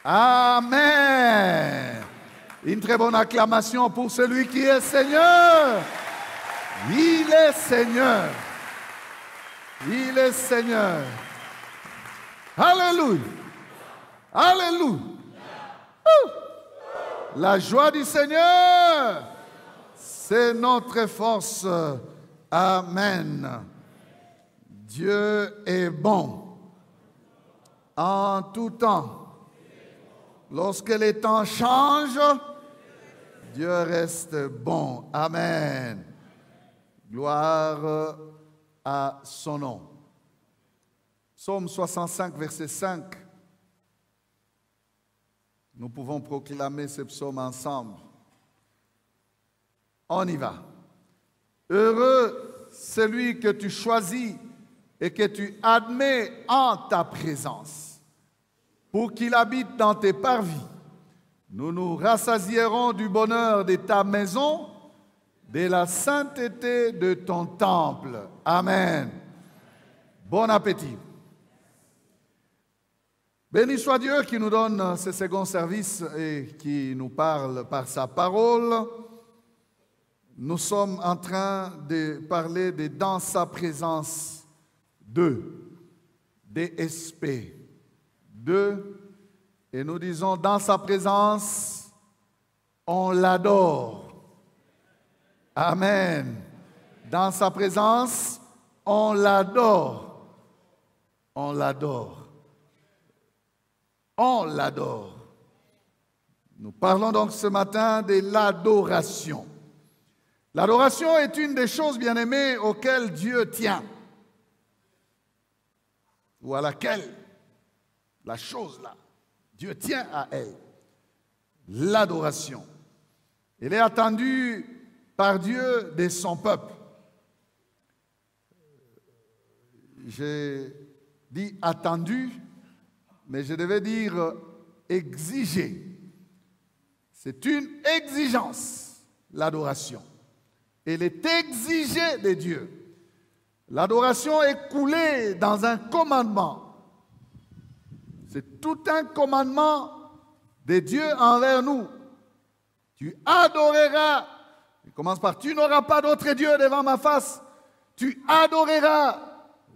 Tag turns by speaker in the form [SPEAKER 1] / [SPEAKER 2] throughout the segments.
[SPEAKER 1] Amen. Une très bonne acclamation pour celui qui est Seigneur. Il est Seigneur. Il est Seigneur. Alléluia. Alléluia. La joie du Seigneur, c'est notre force. Amen. Dieu est bon en tout temps. Lorsque les temps changent, Dieu reste bon. Amen. Gloire à son nom. Psaume 65, verset 5. Nous pouvons proclamer ce psaume ensemble. On y va. Heureux celui que tu choisis et que tu admets en ta présence, pour qu'il habite dans tes parvis. Nous nous rassasierons du bonheur de ta maison, de la sainteté de ton temple. Amen. Bon appétit. Béni soit Dieu qui nous donne ce second service et qui nous parle par sa parole. Nous sommes en train de parler de dans sa présence 2, DSP 2, et nous disons dans sa présence, on l'adore. Amen. Dans sa présence, on l'adore. On l'adore. On l'adore. Nous parlons donc ce matin de l'adoration. L'adoration est une des choses, bien-aimées, auxquelles Dieu tient. Ou à laquelle, la chose là, Dieu tient à elle. L'adoration. Elle est attendue par Dieu de son peuple. J'ai dit attendu, mais je devais dire exiger. C'est une exigence, l'adoration. Elle est exigée de Dieu. L'adoration est coulée dans un commandement. C'est tout un commandement de Dieu envers nous. Tu adoreras, il commence par tu n'auras pas d'autre Dieu devant ma face. Tu adoreras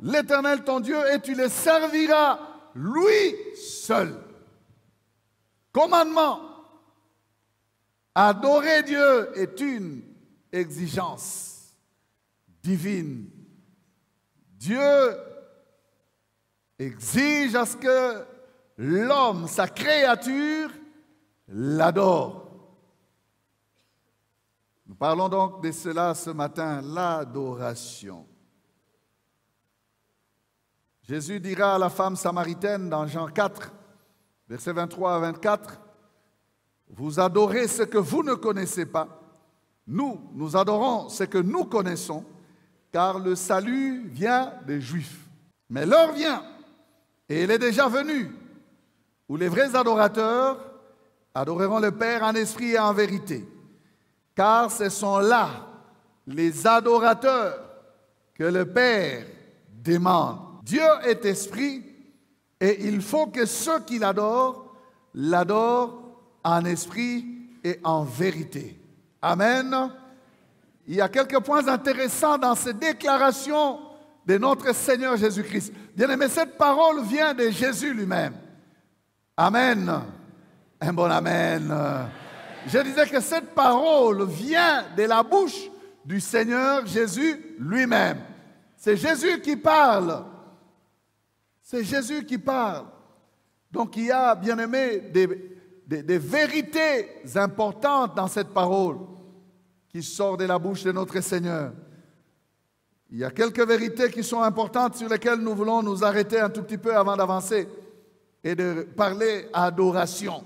[SPEAKER 1] l'Éternel ton Dieu et tu le serviras lui seul. Commandement. Adorer Dieu est une exigence divine. Dieu exige à ce que l'homme, sa créature, l'adore. Nous parlons donc de cela ce matin, l'adoration. Jésus dira à la femme samaritaine dans Jean 4, versets 23 à 24, « Vous adorez ce que vous ne connaissez pas. Nous adorons ce que nous connaissons, car le salut vient des Juifs. Mais l'heure vient, et elle est déjà venue, où les vrais adorateurs adoreront le Père en esprit et en vérité. Car ce sont là les adorateurs que le Père demande. Dieu est esprit, et il faut que ceux qui l'adorent en esprit et en vérité. Amen. Il y a quelques points intéressants dans ces déclarations de notre Seigneur Jésus-Christ. Bien-aimé, cette parole vient de Jésus lui-même. Amen. Un bon amen. Je disais que cette parole vient de la bouche du Seigneur Jésus lui-même. C'est Jésus qui parle. C'est Jésus qui parle. Donc il y a, bien-aimé, des vérités importantes dans cette parole qui sort de la bouche de notre Seigneur. Il y a quelques vérités qui sont importantes sur lesquelles nous voulons nous arrêter un tout petit peu avant d'avancer et de parler adoration.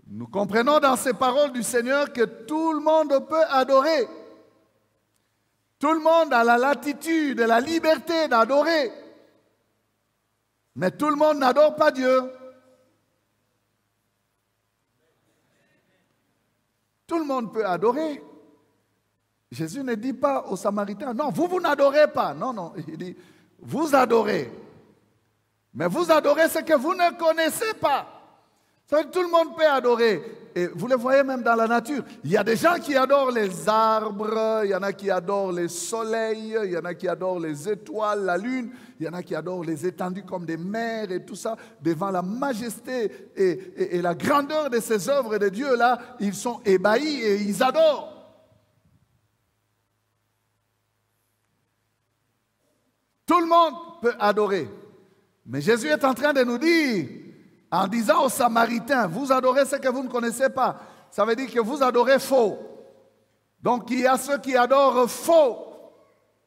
[SPEAKER 1] Nous comprenons dans ces paroles du Seigneur que tout le monde peut adorer. Tout le monde a la latitude et la liberté d'adorer. Mais tout le monde n'adore pas Dieu. Tout le monde peut adorer. Jésus ne dit pas aux Samaritains, non, vous n'adorez pas. Non, non, il dit, vous adorez. Mais vous adorez ce que vous ne connaissez pas. Ça veut dire que tout le monde peut adorer. Et vous le voyez même dans la nature. Il y a des gens qui adorent les arbres, il y en a qui adorent les soleils, il y en a qui adorent les étoiles, la lune, il y en a qui adorent les étendues comme des mers et tout ça. Devant la majesté et la grandeur de ces œuvres de Dieu, là, ils sont ébahis et ils adorent. Tout le monde peut adorer. Mais Jésus est en train de nous dire, en disant aux Samaritains, vous adorez ce que vous ne connaissez pas. Ça veut dire que vous adorez faux. Donc il y a ceux qui adorent faux,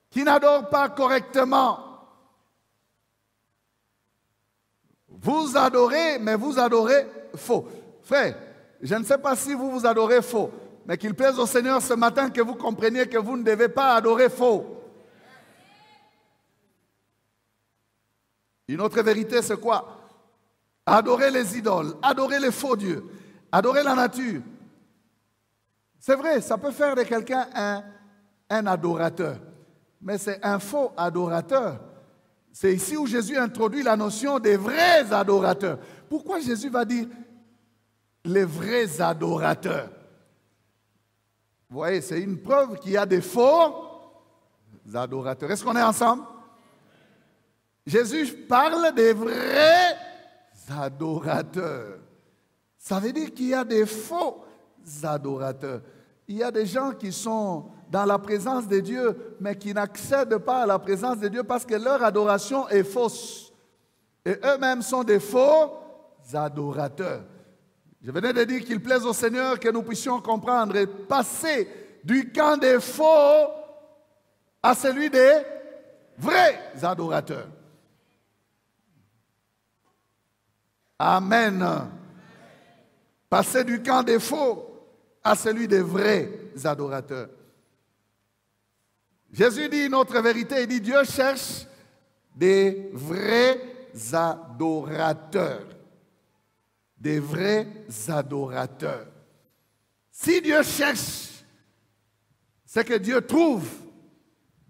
[SPEAKER 1] qui n'adorent pas correctement. Vous adorez, mais vous adorez faux. Frère, je ne sais pas si vous adorez faux, mais qu'il plaise au Seigneur ce matin que vous compreniez que vous ne devez pas adorer faux. Une autre vérité, c'est quoi? Adorer les idoles, adorer les faux dieux, adorer la nature. C'est vrai, ça peut faire de quelqu'un un adorateur, mais c'est un faux adorateur. C'est ici où Jésus introduit la notion des vrais adorateurs. Pourquoi Jésus va dire les vrais adorateurs? Vous voyez, c'est une preuve qu'il y a des faux adorateurs. Est-ce qu'on est ensemble? Jésus parle des vrais adorateurs. Ça veut dire qu'il y a des faux adorateurs. Il y a des gens qui sont dans la présence de Dieu, mais qui n'accèdent pas à la présence de Dieu parce que leur adoration est fausse. Et eux-mêmes sont des faux adorateurs. Je venais de dire qu'il plaise au Seigneur que nous puissions comprendre et passer du camp des faux à celui des vrais adorateurs. Amen. Passer du camp des faux à celui des vrais adorateurs. Jésus dit une autre vérité, il dit Dieu cherche des vrais adorateurs. Des vrais adorateurs. Si Dieu cherche, c'est que Dieu trouve.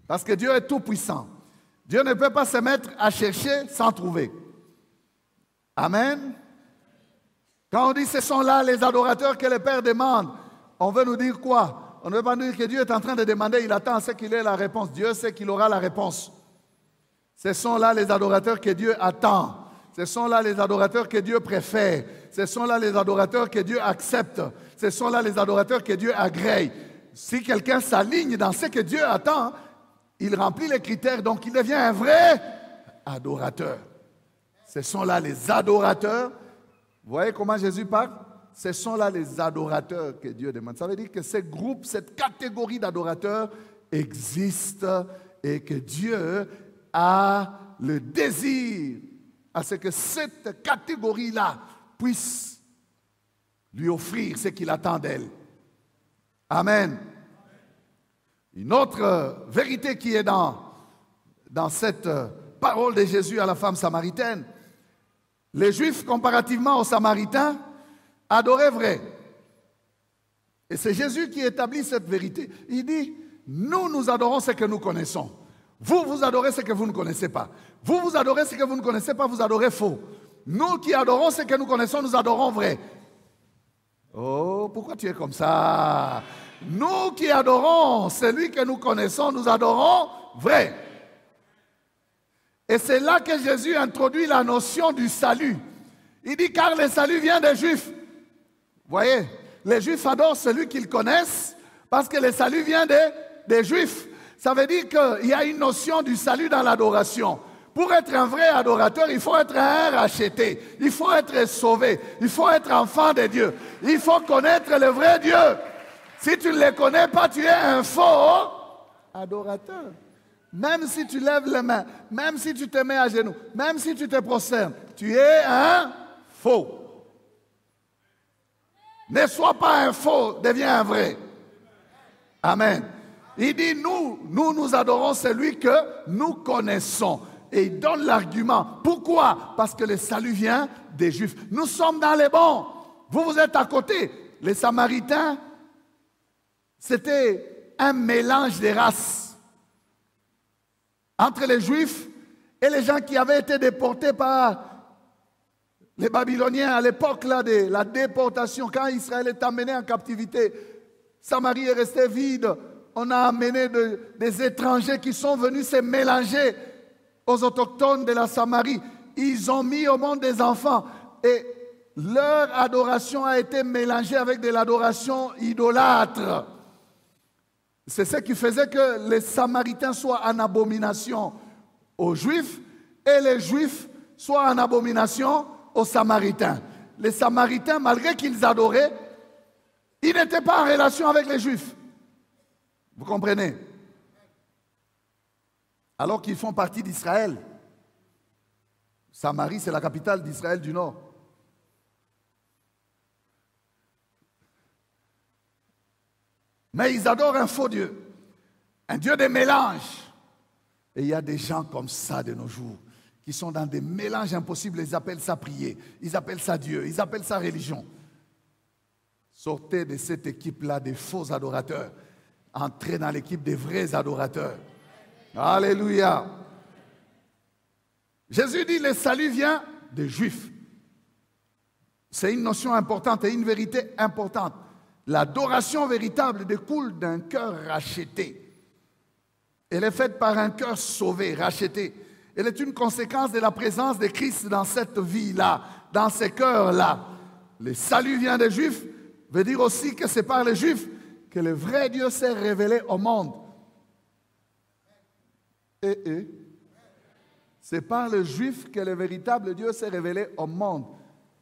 [SPEAKER 1] Parce que Dieu est tout puissant. Dieu ne peut pas se mettre à chercher sans trouver. Amen. Quand on dit ce sont là les adorateurs que le Père demande, on veut nous dire quoi? On ne veut pas nous dire que Dieu est en train de demander, il attend à ce qu'il ait la réponse. Dieu sait qu'il aura la réponse. Ce sont là les adorateurs que Dieu attend. Ce sont là les adorateurs que Dieu préfère. Ce sont là les adorateurs que Dieu accepte. Ce sont là les adorateurs que Dieu agrée. Si quelqu'un s'aligne dans ce que Dieu attend, il remplit les critères, donc il devient un vrai adorateur. Ce sont là les adorateurs. Vous voyez comment Jésus parle? Ce sont là les adorateurs que Dieu demande. Ça veut dire que ce groupe, cette catégorie d'adorateurs existe et que Dieu a le désir à ce que cette catégorie-là puisse lui offrir ce qu'il attend d'elle. Amen. Une autre vérité qui est dans cette parole de Jésus à la femme samaritaine, les Juifs, comparativement aux Samaritains, adoraient vrai. Et c'est Jésus qui établit cette vérité. Il dit, nous adorons ce que nous connaissons. Vous adorez ce que vous ne connaissez pas. Vous adorez ce que vous ne connaissez pas, vous adorez faux. Nous qui adorons ce que nous connaissons, nous adorons vrai. Oh, pourquoi tu es comme ça? Nous qui adorons celui que nous connaissons, nous adorons vrai. Et c'est là que Jésus introduit la notion du salut. Il dit, car le salut vient des Juifs. Vous voyez, les Juifs adorent celui qu'ils connaissent parce que le salut vient des Juifs. Ça veut dire qu'il y a une notion du salut dans l'adoration. Pour être un vrai adorateur, il faut être un racheté. Il faut être sauvé. Il faut être enfant de Dieu. Il faut connaître le vrai Dieu. Si tu ne le connais pas, tu es un faux adorateur. Même si tu lèves les mains, même si tu te mets à genoux, même si tu te prosternes, tu es un faux. Ne sois pas un faux, deviens un vrai. Amen. Il dit, nous adorons celui que nous connaissons. Et il donne l'argument. Pourquoi? Parce que le salut vient des Juifs. Nous sommes dans les bons. Vous êtes à côté. Les Samaritains, c'était un mélange des races. Entre les Juifs Et les gens qui avaient été déportés par les Babyloniens à l'époque de la déportation, quand Israël est amené en captivité, Samarie est restée vide. On a amené des étrangers qui sont venus se mélanger aux autochtones de la Samarie. Ils ont mis au monde des enfants et leur adoration a été mélangée avec de l'adoration idolâtre. C'est ce qui faisait que les Samaritains soient en abomination aux Juifs et les Juifs soient en abomination aux Samaritains. Les Samaritains, malgré qu'ils adoraient, ils n'étaient pas en relation avec les Juifs. Vous comprenez? Alors qu'ils font partie d'Israël. Samarie, c'est la capitale d'Israël du Nord. Mais ils adorent un faux Dieu, un Dieu des mélanges. Et il y a des gens comme ça de nos jours, qui sont dans des mélanges impossibles. Ils appellent ça prier, ils appellent ça Dieu, ils appellent ça religion. Sortez de cette équipe-là des faux adorateurs. Entrez dans l'équipe des vrais adorateurs. Alléluia. Jésus dit, le salut vient des Juifs. C'est une notion importante et une vérité importante. L'adoration véritable découle d'un cœur racheté. Elle est faite par un cœur sauvé, racheté. Elle est une conséquence de la présence de Christ dans cette vie-là, dans ces cœurs-là. Le salut vient des Juifs veut dire aussi que c'est par les Juifs que le vrai Dieu s'est révélé au monde. C'est par les Juifs que le véritable Dieu s'est révélé au monde.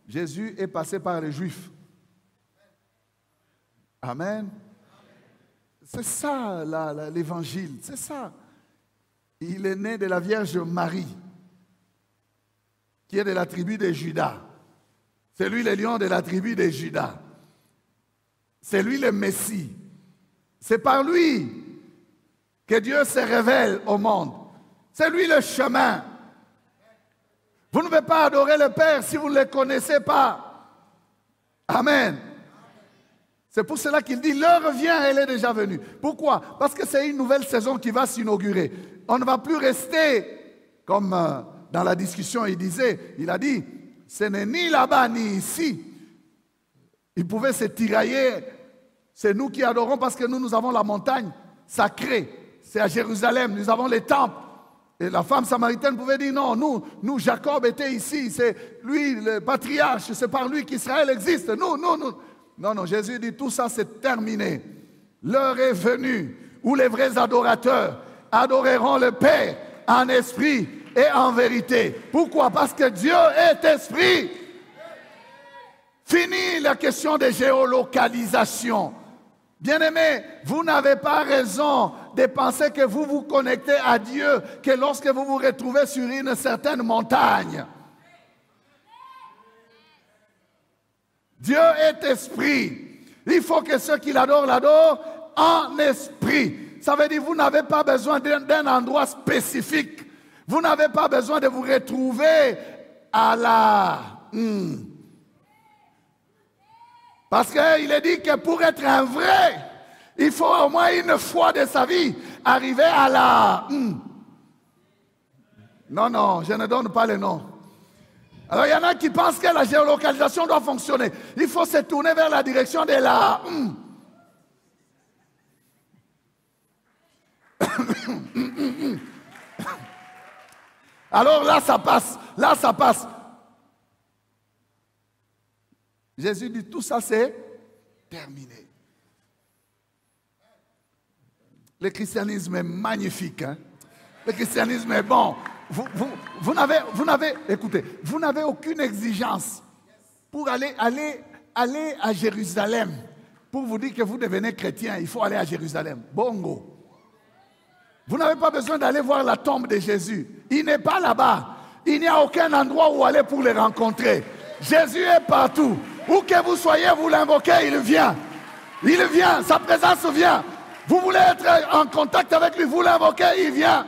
[SPEAKER 1] Jésus est passé par les Juifs. Amen. C'est ça l'évangile, c'est ça. Il est né de la Vierge Marie, qui est de la tribu de Juda. C'est lui le lion de la tribu de Juda. C'est lui le Messie. C'est par lui que Dieu se révèle au monde. C'est lui le chemin. Vous ne pouvez pas adorer le Père si vous ne le connaissez pas. Amen. C'est pour cela qu'il dit, l'heure vient, elle est déjà venue. Pourquoi? Parce que c'est une nouvelle saison qui va s'inaugurer. On ne va plus rester, comme dans la discussion il a dit, ce n'est ni là-bas ni ici. Il pouvait se tirailler. C'est nous qui adorons parce que nous avons la montagne sacrée. C'est à Jérusalem, nous avons les temples. Et la femme samaritaine pouvait dire, non, nous, Jacob était ici, c'est lui le patriarche, c'est par lui qu'Israël existe. Nous. Non, Jésus dit, tout ça c'est terminé. L'heure est venue où les vrais adorateurs adoreront le Père en esprit et en vérité. Pourquoi? Parce que Dieu est esprit. Fini la question de géolocalisation. Bien-aimés, vous n'avez pas raison de penser que vous vous connectez à Dieu que lorsque vous vous retrouvez sur une certaine montagne. Dieu est esprit. Il faut que ceux qui l'adorent, l'adorent en esprit. Ça veut dire que vous n'avez pas besoin d'un endroit spécifique. Vous n'avez pas besoin de vous retrouver à la... Parce qu'il est dit que pour être un vrai, il faut au moins une fois de sa vie arriver à la... Non, je ne donne pas le nom. Alors il y en a qui pensent que la géolocalisation doit fonctionner. Il faut se tourner vers la direction de la... Alors là, ça passe. Là, ça passe. Jésus dit, tout ça, c'est terminé. Le christianisme est magnifique. Hein? Le christianisme est bon. Vous n'avez aucune exigence pour aller à Jérusalem. Pour vous dire que vous devenez chrétien, il faut aller à Jérusalem. Bongo. Vous n'avez pas besoin d'aller voir la tombe de Jésus. Il n'est pas là-bas. Il n'y a aucun endroit où aller pour le rencontrer. Jésus est partout. Où que vous soyez, vous l'invoquez, il vient. Il vient, sa présence vient. Vous voulez être en contact avec lui, vous l'invoquez, il vient.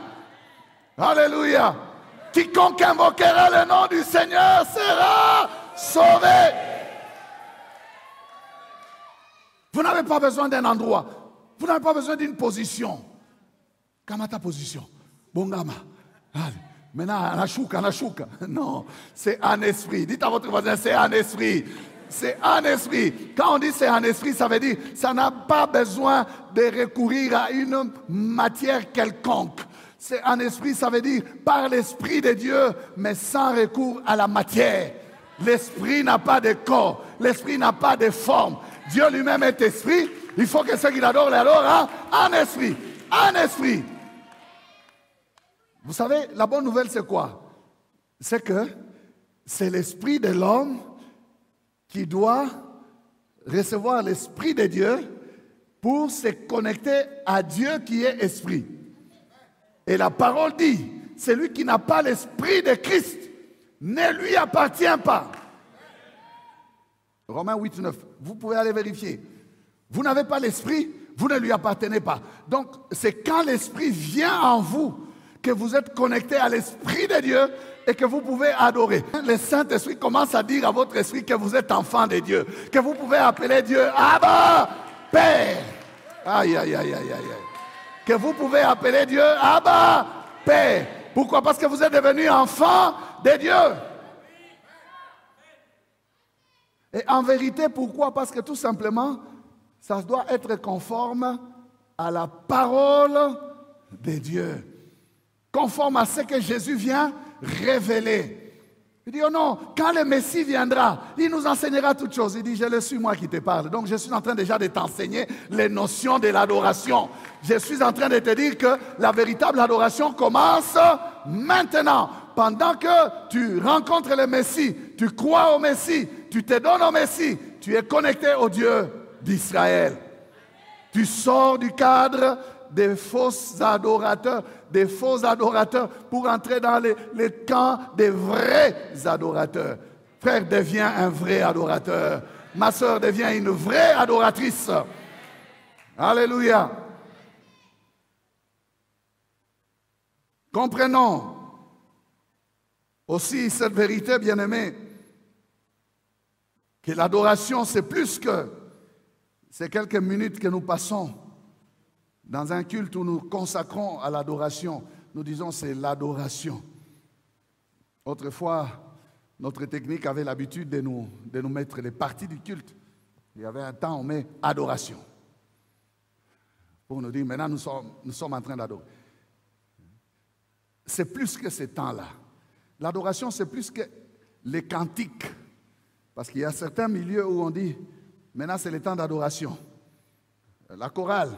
[SPEAKER 1] Alléluia. Quiconque invoquera le nom du Seigneur sera sauvé. Vous n'avez pas besoin d'un endroit. Vous n'avez pas besoin d'une position. Comment ta position? Bongama. Maintenant, Anachouka. Non, c'est un esprit. Dites à votre voisin, c'est un esprit. C'est un esprit. Quand on dit c'est un esprit, ça veut dire ça n'a pas besoin de recourir à une matière quelconque. C'est un esprit, ça veut dire par l'esprit de Dieu, mais sans recours à la matière. L'esprit n'a pas de corps, l'esprit n'a pas de forme. Dieu lui-même est esprit. Il faut que ceux qui l'adorent l'adorent en esprit. En esprit. Vous savez, la bonne nouvelle, c'est quoi? C'est que c'est l'esprit de l'homme qui doit recevoir l'esprit de Dieu pour se connecter à Dieu qui est esprit. Et la parole dit, celui qui n'a pas l'esprit de Christ ne lui appartient pas. Romains 8, 9, vous pouvez aller vérifier. Vous n'avez pas l'esprit, vous ne lui appartenez pas. Donc, c'est quand l'esprit vient en vous que vous êtes connecté à l'esprit de Dieu et que vous pouvez adorer. Le Saint-Esprit commence à dire à votre esprit que vous êtes enfant de Dieu, que vous pouvez appeler Dieu Abba, Père. Aïe, aïe, aïe, aïe, aïe. Que vous pouvez appeler Dieu Abba, Père. Pourquoi? Parce que vous êtes devenu enfant de Dieu. Et en vérité, pourquoi? Parce que tout simplement, ça doit être conforme à la parole de Dieu. Conforme à ce que Jésus vient révéler. Il dit, oh non, quand le Messie viendra, il nous enseignera toutes choses. Il dit, je le suis moi qui te parle. Donc je suis en train déjà de t'enseigner les notions de l'adoration. Je suis en train de te dire que la véritable adoration commence maintenant. Pendant que tu rencontres le Messie, tu crois au Messie, tu te donnes au Messie, tu es connecté au Dieu d'Israël. Tu sors du cadre des faux adorateurs, pour entrer dans les camps des vrais adorateurs. Frère, deviens un vrai adorateur. Ma soeur devient une vraie adoratrice. Alléluia. Comprenons aussi cette vérité, bien-aimés, que l'adoration, c'est plus que ces quelques minutes que nous passons dans un culte où nous consacrons à l'adoration. Nous disons c'est l'adoration. Autrefois, notre technique avait l'habitude de nous mettre les parties du culte. Il y avait un temps où on met adoration. Pour nous dire, maintenant nous sommes en train d'adorer. C'est plus que ces temps-là. L'adoration, c'est plus que les cantiques. Parce qu'il y a certains milieux où on dit, maintenant c'est le temps d'adoration. La chorale,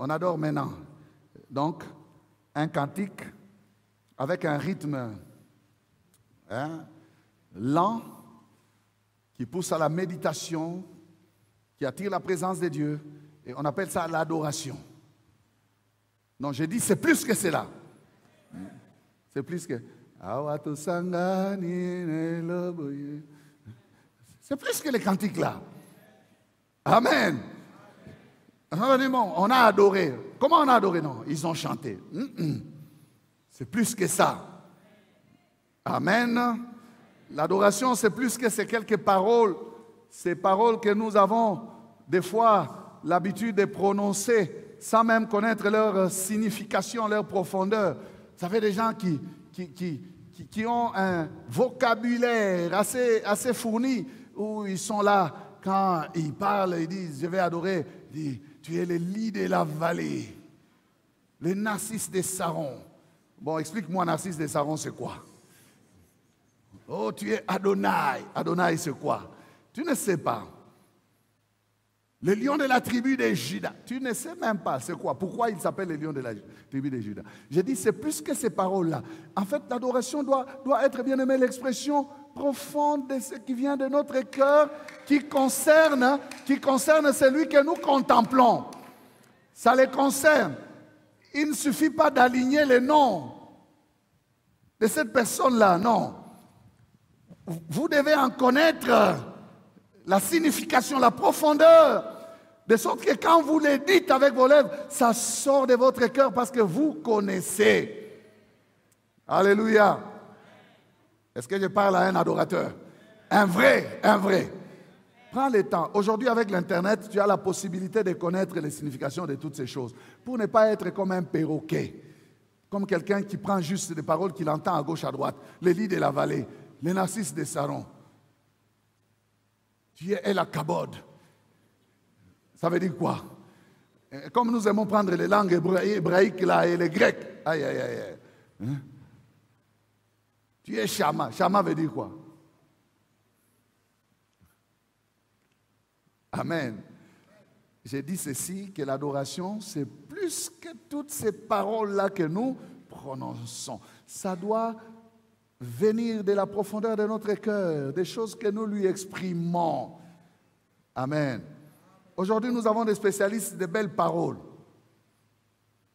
[SPEAKER 1] on adore maintenant. Donc, un cantique avec un rythme lent qui pousse à la méditation, qui attire la présence de Dieu. Et on appelle ça l'adoration. Non, j'ai dit, c'est plus que cela. C'est plus que... C'est plus que les cantiques là. Amen. On a adoré. Comment on a adoré? Non, ils ont chanté. C'est plus que ça. Amen. L'adoration, c'est plus que ces quelques paroles. Ces paroles que nous avons des fois l'habitude de prononcer sans même connaître leur signification, leur profondeur. Vous savez, des gens qui ont un vocabulaire assez fourni, où ils sont là, quand ils parlent, ils disent, je vais adorer, ils disent, tu es le lit de la vallée, le narcisse de Saron. Bon, explique-moi, narcisse de Saron, c'est quoi? Oh, tu es Adonai. Adonai, c'est quoi? Tu ne sais pas. Le lion de la tribu de Juda. Tu ne sais même pas c'est quoi. Pourquoi il s'appelle le lion de la tribu de Juda? J'ai dit, c'est plus que ces paroles-là. En fait, l'adoration doit être, bien aimé, l'expression profonde de ce qui vient de notre cœur, qui concerne celui que nous contemplons. Ça les concerne. Il ne suffit pas d'aligner les noms de cette personne-là, non. Vous devez en connaître la signification, la profondeur, de sorte que quand vous le dites avec vos lèvres, ça sort de votre cœur parce que vous connaissez. Alléluia. Est-ce que je parle à un adorateur? Un vrai. Prends le temps. Aujourd'hui, avec l'Internet, tu as la possibilité de connaître les significations de toutes ces choses. Pour ne pas être comme un perroquet comme quelqu'un qui prend juste des paroles qu'il entend à gauche, à droite. Les lits de la vallée, les narcisses des Saron. Tu es la kabod. Ça veut dire quoi? Comme nous aimons prendre les langues hébraïques là, et les grecs. Aïe, aïe, aïe. Hein? Tu es Shama. Shama veut dire quoi? Amen. J'ai dit ceci, que l'adoration, c'est plus que toutes ces paroles-là que nous prononçons. Ça doit venir de la profondeur de notre cœur, des choses que nous lui exprimons. Amen. Aujourd'hui, nous avons des spécialistes de belles paroles.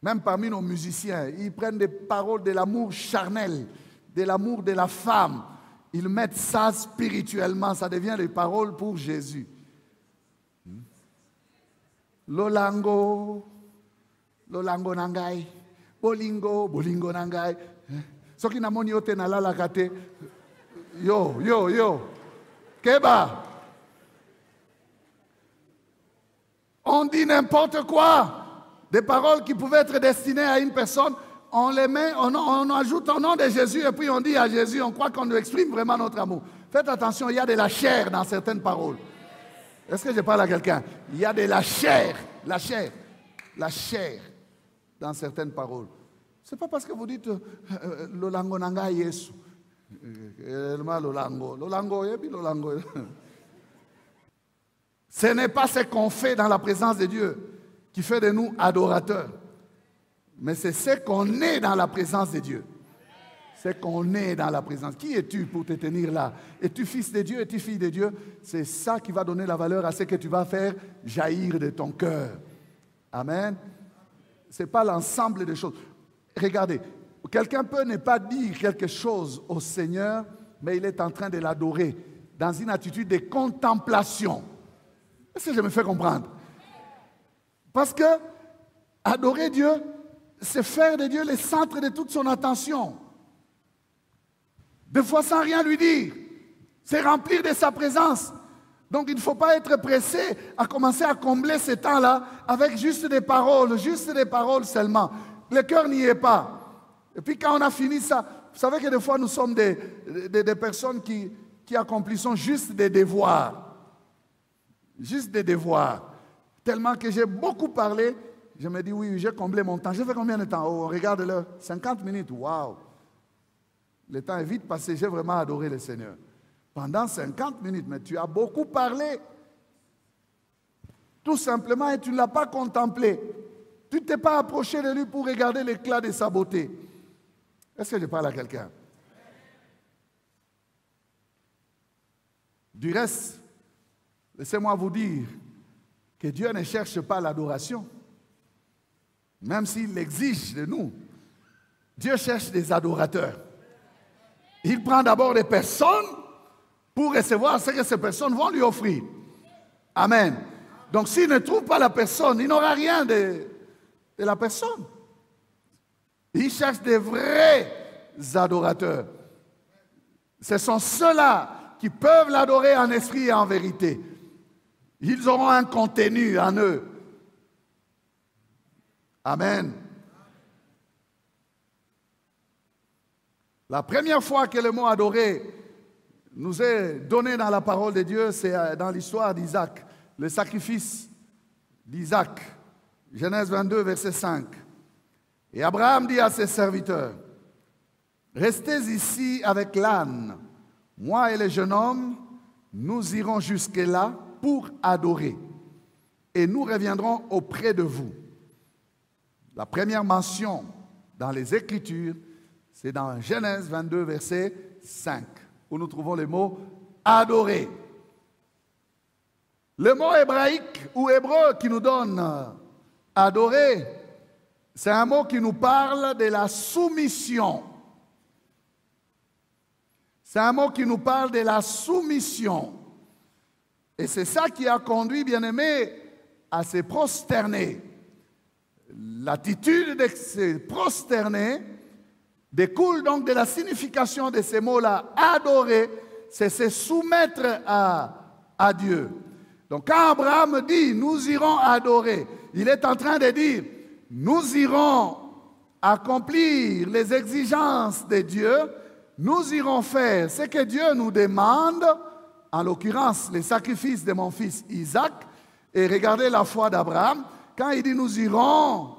[SPEAKER 1] Même parmi nos musiciens, ils prennent des paroles de l'amour charnel, de l'amour de la femme. Ils mettent ça spirituellement, ça devient des paroles pour Jésus. Lolango, Lolango nangai, Bolingo, Bolingo nangai. Ce qui n'a pas yote na la kate. Yo. Keba. On dit n'importe quoi. Des paroles qui pouvaient être destinées à une personne, on les met, on ajoute au nom de Jésus et puis on dit à Jésus, on croit qu'on nous exprime vraiment notre amour. Faites attention, il y a de la chair dans certaines paroles. Est-ce que je parle à quelqu'un? Il y a de la chair dans certaines paroles. Ce n'est pas parce que vous dites Lolango nanga Yesu. Lolango. Ce n'est pas ce qu'on fait dans la présence de Dieu qui fait de nous adorateurs. Mais c'est ce qu'on est dans la présence de Dieu. C'est qu'on est dans la présence. Qui es-tu pour te tenir là? Es-tu fils de Dieu? Es-tu fille de Dieu? C'est ça qui va donner la valeur à ce que tu vas faire jaillir de ton cœur. Amen. Ce n'est pas l'ensemble des choses. Regardez, quelqu'un peut ne pas dire quelque chose au Seigneur, mais il est en train de l'adorer dans une attitude de contemplation. Est-ce que je me fais comprendre? Parce que adorer Dieu, c'est faire de Dieu le centre de toute son attention. Des fois sans rien lui dire. C'est remplir de sa présence. Donc il ne faut pas être pressé à commencer à combler ce temps-là avec juste des paroles seulement. Le cœur n'y est pas. Et puis quand on a fini ça, vous savez que des fois nous sommes des personnes qui accomplissons juste des devoirs. Juste des devoirs. Tellement que j'ai beaucoup parlé, je me dis oui, j'ai comblé mon temps. J'ai fait combien de temps? Oh, regarde-le, 50 minutes, waouh! Le temps est vite passé, j'ai vraiment adoré le Seigneur. Pendant 50 minutes, mais tu as beaucoup parlé. Tout simplement, et tu ne l'as pas contemplé. Tu ne t'es pas approché de lui pour regarder l'éclat de sa beauté. Est-ce que je parle à quelqu'un? Du reste, laissez-moi vous dire que Dieu ne cherche pas l'adoration, même s'il l'exige de nous. Dieu cherche des adorateurs. Il prend d'abord des personnes pour recevoir ce que ces personnes vont lui offrir. Amen. Donc s'il ne trouve pas la personne, il n'aura rien de la personne. Il cherche des vrais adorateurs. Ce sont ceux-là qui peuvent l'adorer en esprit et en vérité. Ils auront un contenu en eux. Amen. La première fois que le mot adorer nous est donné dans la parole de Dieu, c'est dans l'histoire d'Isaac, le sacrifice d'Isaac. Genèse 22, verset 5. Et Abraham dit à ses serviteurs, « Restez ici avec l'âne. Moi et le jeune homme, nous irons jusque-là pour adorer. Et nous reviendrons auprès de vous. » La première mention dans les Écritures, c'est dans Genèse 22, verset 5, où nous trouvons le mot « adorer ». Le mot hébraïque ou hébreu qui nous donne « adorer », c'est un mot qui nous parle de la soumission. C'est un mot qui nous parle de la soumission. Et c'est ça qui a conduit, bien-aimés, à se prosterner. L'attitude de se prosterner découle donc de la signification de ces mots-là. Adorer, c'est se soumettre à Dieu. Donc quand Abraham dit « nous irons adorer », il est en train de dire « nous irons accomplir les exigences de Dieu, nous irons faire ce que Dieu nous demande, en l'occurrence les sacrifices de mon fils Isaac, et regardez la foi d'Abraham, quand il dit nous irons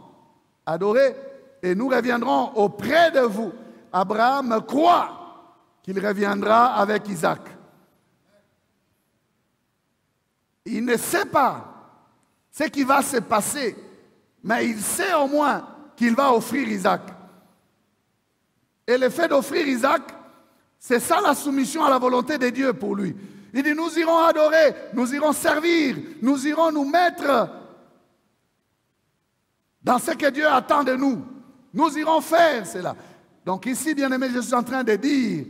[SPEAKER 1] adorer et nous reviendrons auprès de vous. Abraham croit qu'il reviendra avec Isaac. Il ne sait pas ce qui va se passer, mais il sait au moins qu'il va offrir Isaac. Et le fait d'offrir Isaac, c'est ça la soumission à la volonté de Dieu pour lui. Il dit, nous irons adorer, nous irons servir, nous irons nous mettre dans ce que Dieu attend de nous. Nous irons faire cela. Donc ici, bien-aimé, je suis en train de dire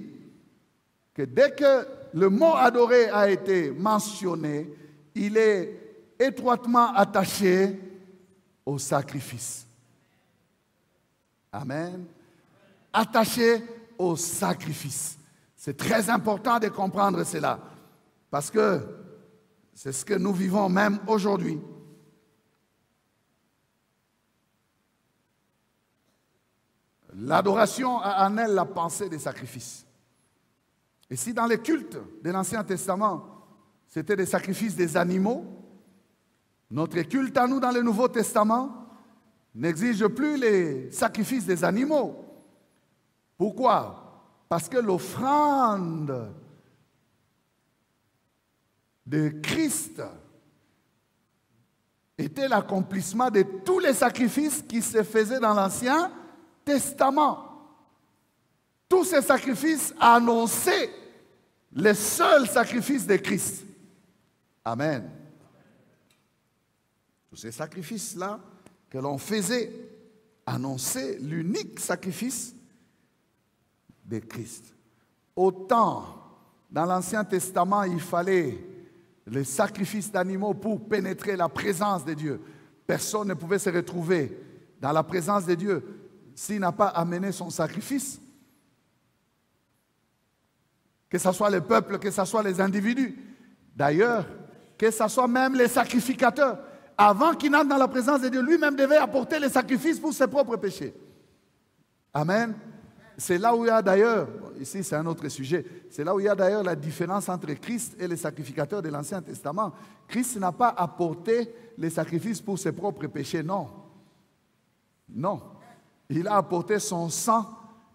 [SPEAKER 1] que dès que le mot adorer a été mentionné, il est étroitement attaché au sacrifice. Amen. Attaché au sacrifice. C'est très important de comprendre cela, parce que c'est ce que nous vivons même aujourd'hui. L'adoration a en elle la pensée des sacrifices. Et si dans les cultes de l'Ancien Testament, c'était des sacrifices des animaux, notre culte à nous dans le Nouveau Testament n'exige plus les sacrifices des animaux. Pourquoi? Parce que l'offrande de Christ était l'accomplissement de tous les sacrifices qui se faisaient dans l'Ancien Testament. Tous ces sacrifices annonçaient le seul sacrifice de Christ. Amen. Tous ces sacrifices-là que l'on faisait annonçaient l'unique sacrifice de Christ. Autant dans l'Ancien Testament, il fallait le sacrifice d'animaux pour pénétrer la présence de Dieu. Personne ne pouvait se retrouver dans la présence de Dieu s'il n'a pas amené son sacrifice. Que ce soit le peuple, que ce soit les individus. D'ailleurs, que ce soit même les sacrificateurs. Avant qu'il n'entre dans la présence de Dieu, lui-même devait apporter les sacrifices pour ses propres péchés. Amen. C'est là où il y a d'ailleurs, ici c'est un autre sujet, c'est là où il y a d'ailleurs la différence entre Christ et les sacrificateurs de l'Ancien Testament. Christ n'a pas apporté les sacrifices pour ses propres péchés, non. Non. Il a apporté son sang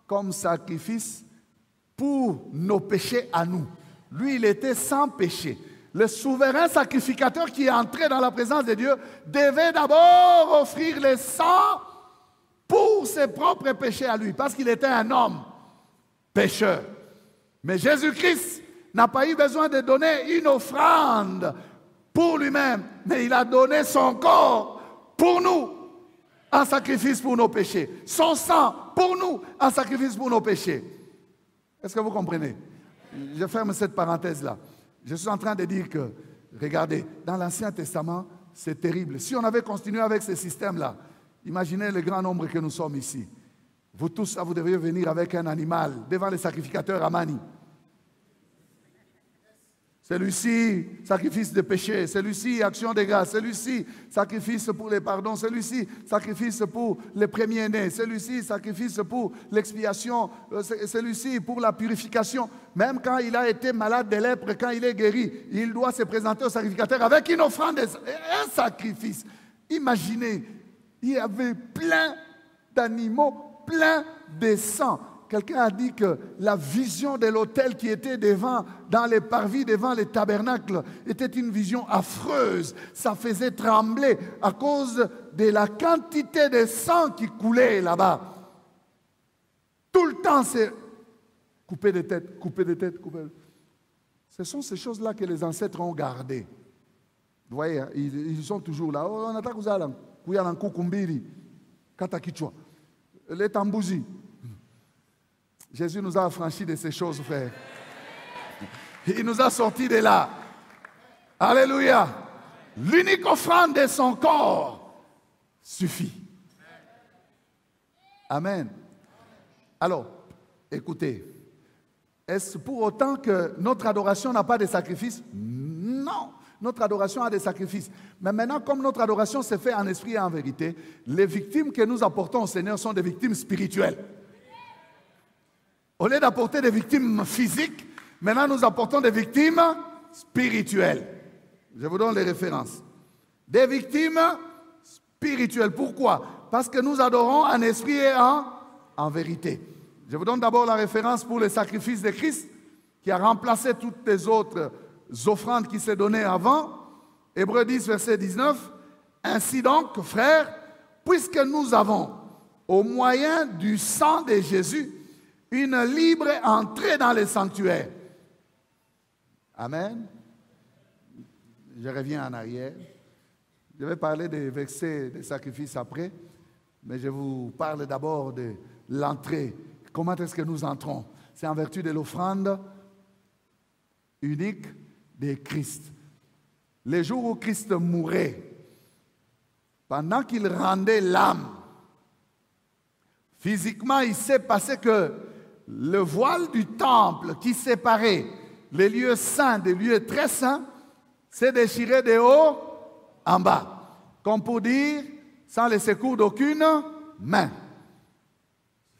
[SPEAKER 1] comme sacrifice pour nos péchés à nous. Lui, il était sans péché. Le souverain sacrificateur qui est entré dans la présence de Dieu devait d'abord offrir le sang pour ses propres péchés à lui, parce qu'il était un homme pécheur. Mais Jésus-Christ n'a pas eu besoin de donner une offrande pour lui-même, mais il a donné son corps pour nous, en sacrifice pour nos péchés. Son sang pour nous, en sacrifice pour nos péchés. Est-ce que vous comprenez? Je ferme cette parenthèse-là. Je suis en train de dire que, regardez, dans l'Ancien Testament, c'est terrible. Si on avait continué avec ce système-là, imaginez le grand nombre que nous sommes ici. Vous tous, vous devriez venir avec un animal devant les sacrificateurs à Mani. Celui-ci, sacrifice de péché. Celui-ci, action de grâce. Celui-ci, sacrifice pour les pardons. Celui-ci, sacrifice pour les premiers-nés. Celui-ci, sacrifice pour l'expiation. Celui-ci, pour la purification. Même quand il a été malade de lèpre, quand il est guéri, il doit se présenter au sacrificateur avec une offrande, un sacrifice. Imaginez, il y avait plein d'animaux, plein de sang. Quelqu'un a dit que la vision de l'autel qui était devant, dans les parvis, devant les tabernacles, était une vision affreuse. Ça faisait trembler à cause de la quantité de sang qui coulait là-bas. Tout le temps, c'est couper des têtes, couper des têtes, couper. Ce sont ces choses-là que les ancêtres ont gardées. Vous voyez, ils sont toujours là. Oh, on attaque les tambousis. Jésus nous a affranchis de ces choses, frère. Il nous a sortis de là. Alléluia. L'unique offrande de son corps suffit. Amen. Alors, écoutez, est-ce pour autant que notre adoration n'a pas de sacrifice? Non. notre adoration a des sacrifices. Mais maintenant, comme notre adoration se fait en esprit et en vérité, les victimes que nous apportons au Seigneur sont des victimes spirituelles. Au lieu d'apporter des victimes physiques, maintenant nous apportons des victimes spirituelles. Je vous donne les références. Des victimes spirituelles. Pourquoi? Parce que nous adorons en esprit et en vérité. Je vous donne d'abord la référence pour le sacrifice de Christ, qui a remplacé toutes les autres offrandes qui s'est données avant. Hébreux 10, verset 19. Ainsi donc, frères, puisque nous avons, au moyen du sang de Jésus, une libre entrée dans le sanctuaire. Amen. Je reviens en arrière. Je vais parler des versets des sacrifices après, mais je vous parle d'abord de l'entrée. Comment est-ce que nous entrons? C'est en vertu de l'offrande unique de Christ. Les jours où Christ mourait, pendant qu'il rendait l'âme, physiquement, il s'est passé que le voile du temple qui séparait les lieux saints des lieux très saints s'est déchiré de haut en bas. Comme pour dire, sans le secours d'aucune main.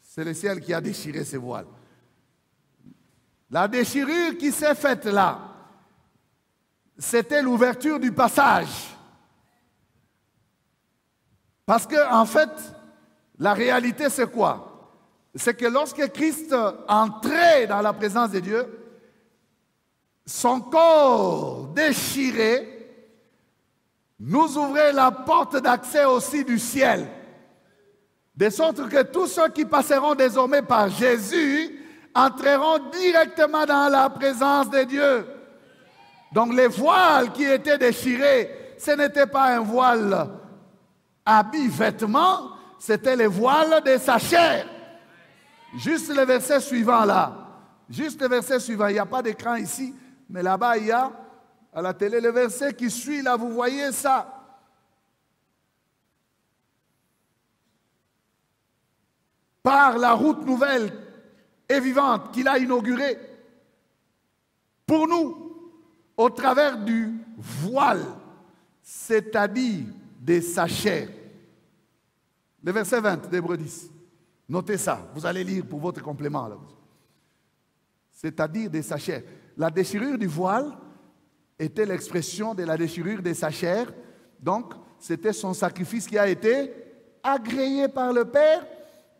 [SPEAKER 1] C'est le ciel qui a déchiré ces voiles. La déchirure qui s'est faite là, c'était l'ouverture du passage. Parce que, en fait, la réalité c'est quoi? C'est que lorsque Christ entrait dans la présence de Dieu, son corps déchiré nous ouvrait la porte d'accès aussi du ciel. De sorte que tous ceux qui passeront désormais par Jésus entreront directement dans la présence de Dieu. Donc les voiles qui étaient déchirés, ce n'était pas un voile habit, vêtement, c'était les voiles de sa chair. Juste le verset suivant là. Juste le verset suivant. Il n'y a pas d'écran ici, mais là-bas il y a, à la télé, le verset qui suit là, vous voyez ça. Par la route nouvelle et vivante qu'il a inaugurée pour nous, au travers du voile, c'est-à-dire de sa chair. Le verset 20 d'Hébreux 10. Notez ça, vous allez lire pour votre complément. C'est-à-dire de sa chair. La déchirure du voile était l'expression de la déchirure de sa chair. Donc, c'était son sacrifice qui a été agréé par le Père,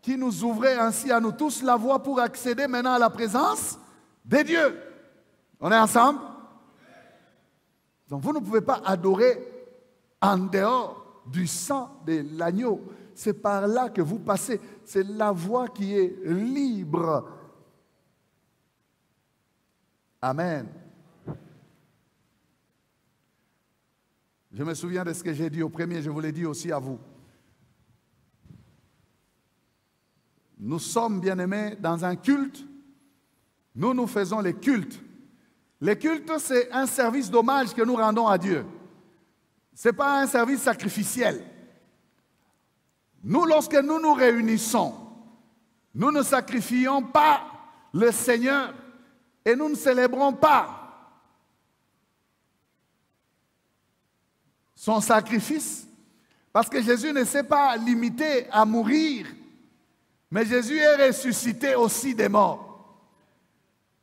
[SPEAKER 1] qui nous ouvrait ainsi à nous tous la voie pour accéder maintenant à la présence de Dieu. On est ensemble? Donc vous ne pouvez pas adorer en dehors du sang de l'agneau. C'est par là que vous passez. C'est la voie qui est libre. Amen. Je me souviens de ce que j'ai dit au premier, je vous l'ai dit aussi à vous. Nous sommes, bien-aimés, dans un culte. Nous faisons les cultes. Les cultes, c'est un service d'hommage que nous rendons à Dieu. Ce n'est pas un service sacrificiel. Nous, lorsque nous nous réunissons, nous ne sacrifions pas le Seigneur et nous ne célébrons pas son sacrifice. Parce que Jésus ne s'est pas limité à mourir. Mais Jésus est ressuscité aussi des morts.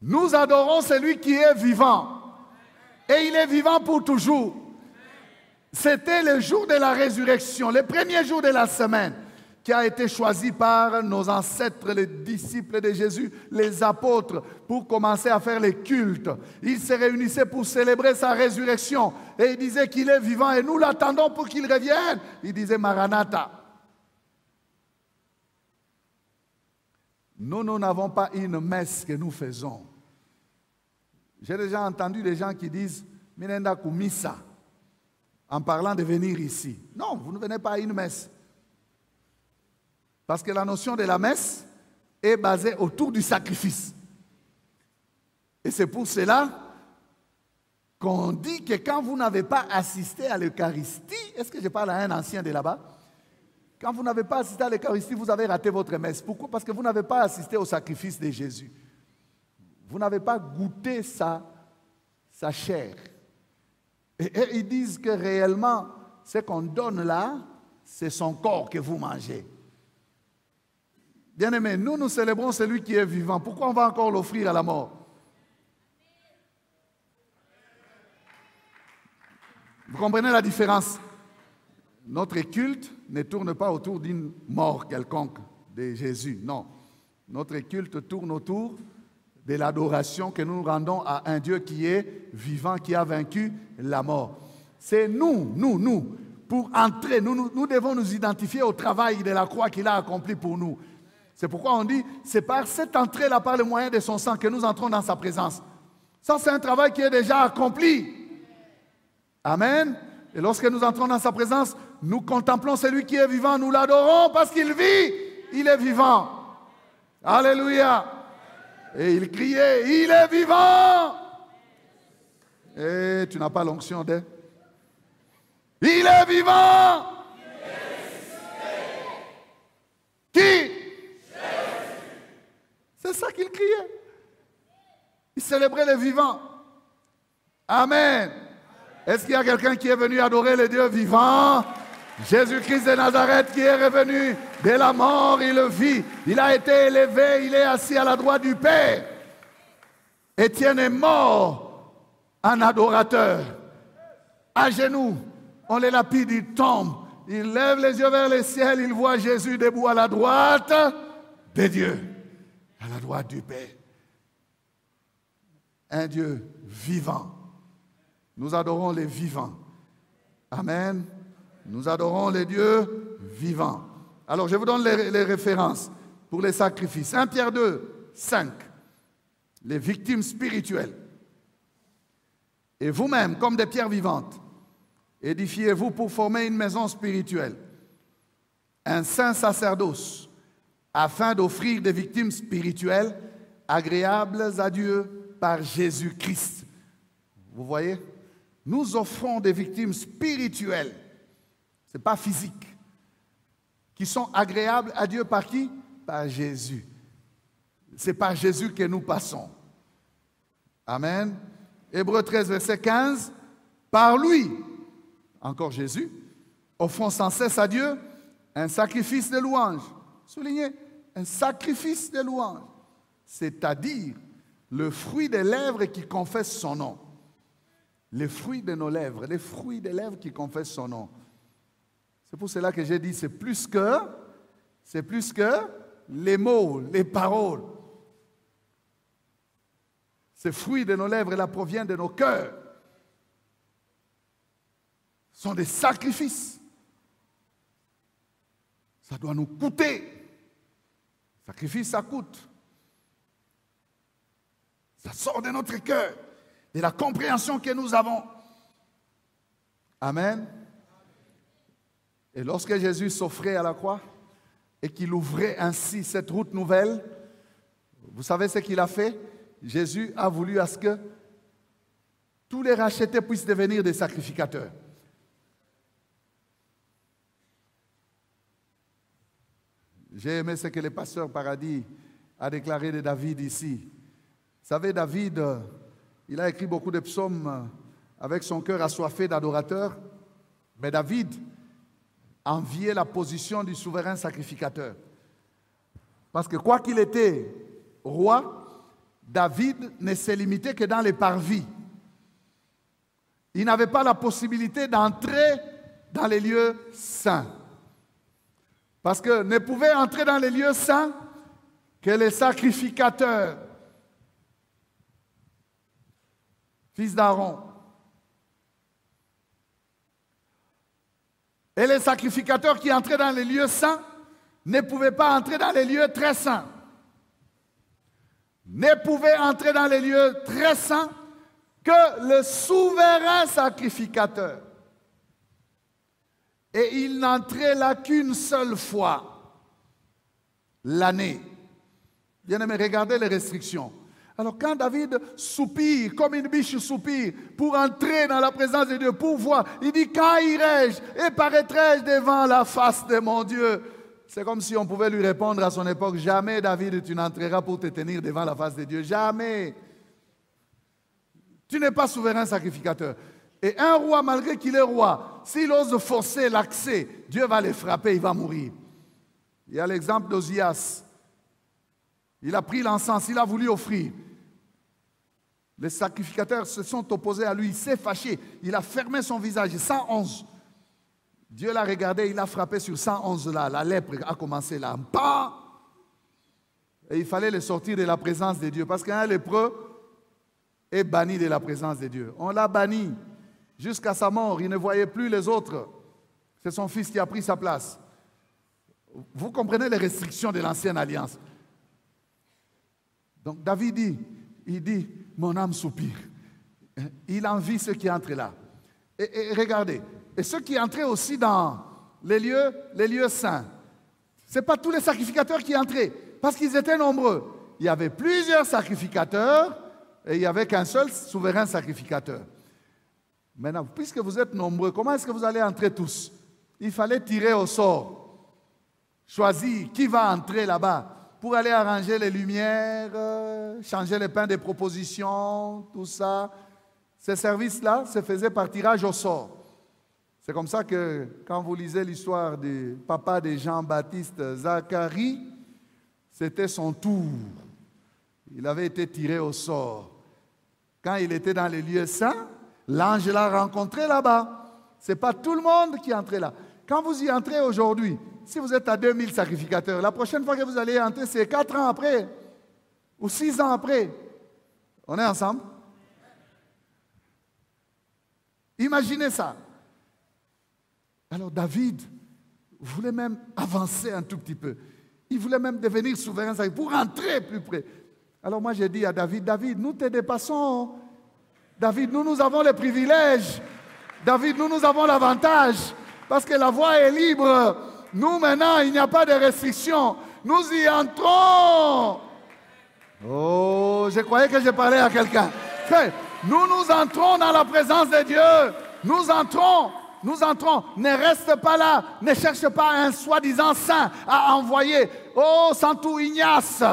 [SPEAKER 1] Nous adorons celui qui est vivant. Et il est vivant pour toujours. C'était le jour de la résurrection, le premier jour de la semaine, qui a été choisi par nos ancêtres, les disciples de Jésus, les apôtres, pour commencer à faire les cultes. Ils se réunissaient pour célébrer sa résurrection. Et ils disaient qu'il est vivant et nous l'attendons pour qu'il revienne. Ils disaient Maranatha. Nous n'avons pas une messe que nous faisons. J'ai déjà entendu des gens qui disent Minenda Kumisa en parlant de venir ici. Non, vous ne venez pas à une messe. Parce que la notion de la messe est basée autour du sacrifice. Et c'est pour cela qu'on dit que quand vous n'avez pas assisté à l'Eucharistie, est-ce que je parle à un ancien de là-bas? Quand vous n'avez pas assisté à l'Eucharistie, vous avez raté votre messe. Pourquoi? Parce que vous n'avez pas assisté au sacrifice de Jésus. Vous n'avez pas goûté sa chair. Et ils disent que réellement, ce qu'on donne là, c'est son corps que vous mangez. Bien-aimés, nous célébrons celui qui est vivant. Pourquoi on va encore l'offrir à la mort? Vous comprenez la différence? Notre culte ne tourne pas autour d'une mort quelconque de Jésus, non. Notre culte tourne autour de l'adoration que nous rendons à un Dieu qui est vivant, qui a vaincu la mort. C'est nous, pour entrer, nous devons nous identifier au travail de la croix qu'il a accompli pour nous. C'est pourquoi on dit, c'est par cette entrée-là, par le moyen de son sang, que nous entrons dans sa présence. Ça, c'est un travail qui est déjà accompli. Amen. Et lorsque nous entrons dans sa présence, nous contemplons celui qui est vivant, nous l'adorons parce qu'il vit, il est vivant. Alléluia. Et il criait, il est vivant. Et tu n'as pas l'onction d'être. Il est vivant. Qui? C'est ça qu'il criait. Il célébrait les vivants. Amen. Est-ce qu'il y a quelqu'un qui est venu adorer le Dieu vivant? Jésus-Christ de Nazareth qui est revenu de la mort, il le vit. Il a été élevé, il est assis à la droite du Père. Étienne est mort en adorateur. À genoux, on les lapide, il tombe. Il lève les yeux vers le ciel, il voit Jésus debout à la droite de Dieu, à la droite du Père. Un Dieu vivant. Nous adorons les vivants. Amen. Nous adorons les dieux vivants. Alors, je vous donne les références pour les sacrifices. 1 Pierre 2, 5. Les victimes spirituelles. Et vous-même, comme des pierres vivantes, édifiez-vous pour former une maison spirituelle, un saint sacerdoce, afin d'offrir des victimes spirituelles agréables à Dieu par Jésus-Christ. Vous voyez? Nous offrons des victimes spirituelles, ce n'est pas physique, qui sont agréables à Dieu par qui? Par Jésus. C'est par Jésus que nous passons. Amen. Hébreux 13, verset 15. Par lui, encore Jésus, offrons sans cesse à Dieu un sacrifice de louange. Soulignez, un sacrifice de louange, c'est-à-dire le fruit des lèvres qui confessent son nom. Les fruits de nos lèvres, les fruits des lèvres qui confessent son nom. C'est pour cela que j'ai dit, c'est plus que les mots, les paroles. Ces fruits de nos lèvres, là, proviennent de nos cœurs. Ce sont des sacrifices. Ça doit nous coûter. Sacrifice, ça coûte. Ça sort de notre cœur, de la compréhension que nous avons. Amen. Et lorsque Jésus s'offrait à la croix et qu'il ouvrait ainsi cette route nouvelle, vous savez ce qu'il a fait? Jésus a voulu à ce que tous les rachetés puissent devenir des sacrificateurs. J'ai aimé ce que le pasteur Paradis a déclaré de David ici. Vous savez, David, il a écrit beaucoup de psaumes avec son cœur assoiffé d'adorateurs, mais David enviait la position du souverain sacrificateur. Parce que quoi qu'il était roi, David ne s'est limité que dans les parvis. Il n'avait pas la possibilité d'entrer dans les lieux saints. Parce que ne pouvaient entrer dans les lieux saints que les sacrificateurs, fils d'Aaron. Et les sacrificateurs qui entraient dans les lieux saints ne pouvaient pas entrer dans les lieux très saints. Ne pouvaient entrer dans les lieux très saints que le souverain sacrificateur. Et il n'entrait là qu'une seule fois l'année. Bien-aimés, regardez les restrictions. Alors quand David soupire, comme une biche soupire, pour entrer dans la présence de Dieu, pour voir, il dit, quand irai-je et paraîtrai-je devant la face de mon Dieu? C'est comme si on pouvait lui répondre à son époque, jamais David, tu n'entreras pour te tenir devant la face de Dieu, jamais. Tu n'es pas souverain sacrificateur. Et un roi, malgré qu'il est roi, s'il ose forcer l'accès, Dieu va les frapper, il va mourir. Il y a l'exemple d'Ozias. Il a pris l'encens, il a voulu offrir. Les sacrificateurs se sont opposés à lui, il s'est fâché, il a fermé son visage, 111. Dieu l'a regardé, il a frappé sur 111 là, la lèpre a commencé là. Bah! Et il fallait les sortir de la présence de Dieu, parce qu'un lépreux est banni de la présence de Dieu. On l'a banni jusqu'à sa mort, il ne voyait plus les autres. C'est son fils qui a pris sa place. Vous comprenez les restrictions de l'ancienne alliance. Donc David dit, mon âme soupire. Il envie ceux qui entrent là. Et regardez, et ceux qui entraient aussi dans les lieux saints, ce n'est pas tous les sacrificateurs qui entraient, parce qu'ils étaient nombreux. Il y avait plusieurs sacrificateurs et il n'y avait qu'un seul souverain sacrificateur. Maintenant, puisque vous êtes nombreux, comment est-ce que vous allez entrer tous? Il fallait tirer au sort, choisir qui va entrer là-bas, pour aller arranger les lumières, changer les pains des propositions, tout ça. Ces services-là se faisaient par tirage au sort. C'est comme ça que quand vous lisez l'histoire du papa de Jean-Baptiste, Zacharie, c'était son tour. Il avait été tiré au sort. Quand il était dans les lieux saints, l'ange l'a rencontré là-bas. Ce n'est pas tout le monde qui entrait là. Quand vous y entrez aujourd'hui, si vous êtes à 2000 sacrificateurs, la prochaine fois que vous allez entrer, c'est 4 ans après ou 6 ans après. On est ensemble? Imaginez ça. Alors David voulait même avancer un tout petit peu. Il voulait même devenir souverain pour entrer plus près. Alors moi j'ai dit à David, David, nous te dépassons. David, nous avons les privilèges. David, nous avons l'avantage. Parce que la voie est libre. Nous, maintenant, il n'y a pas de restrictions. Nous y entrons. Oh, je croyais que je parlais à quelqu'un. Nous entrons dans la présence de Dieu. Nous entrons. Ne reste pas là. Ne cherche pas un soi-disant saint à envoyer. Oh, Santo Ignace.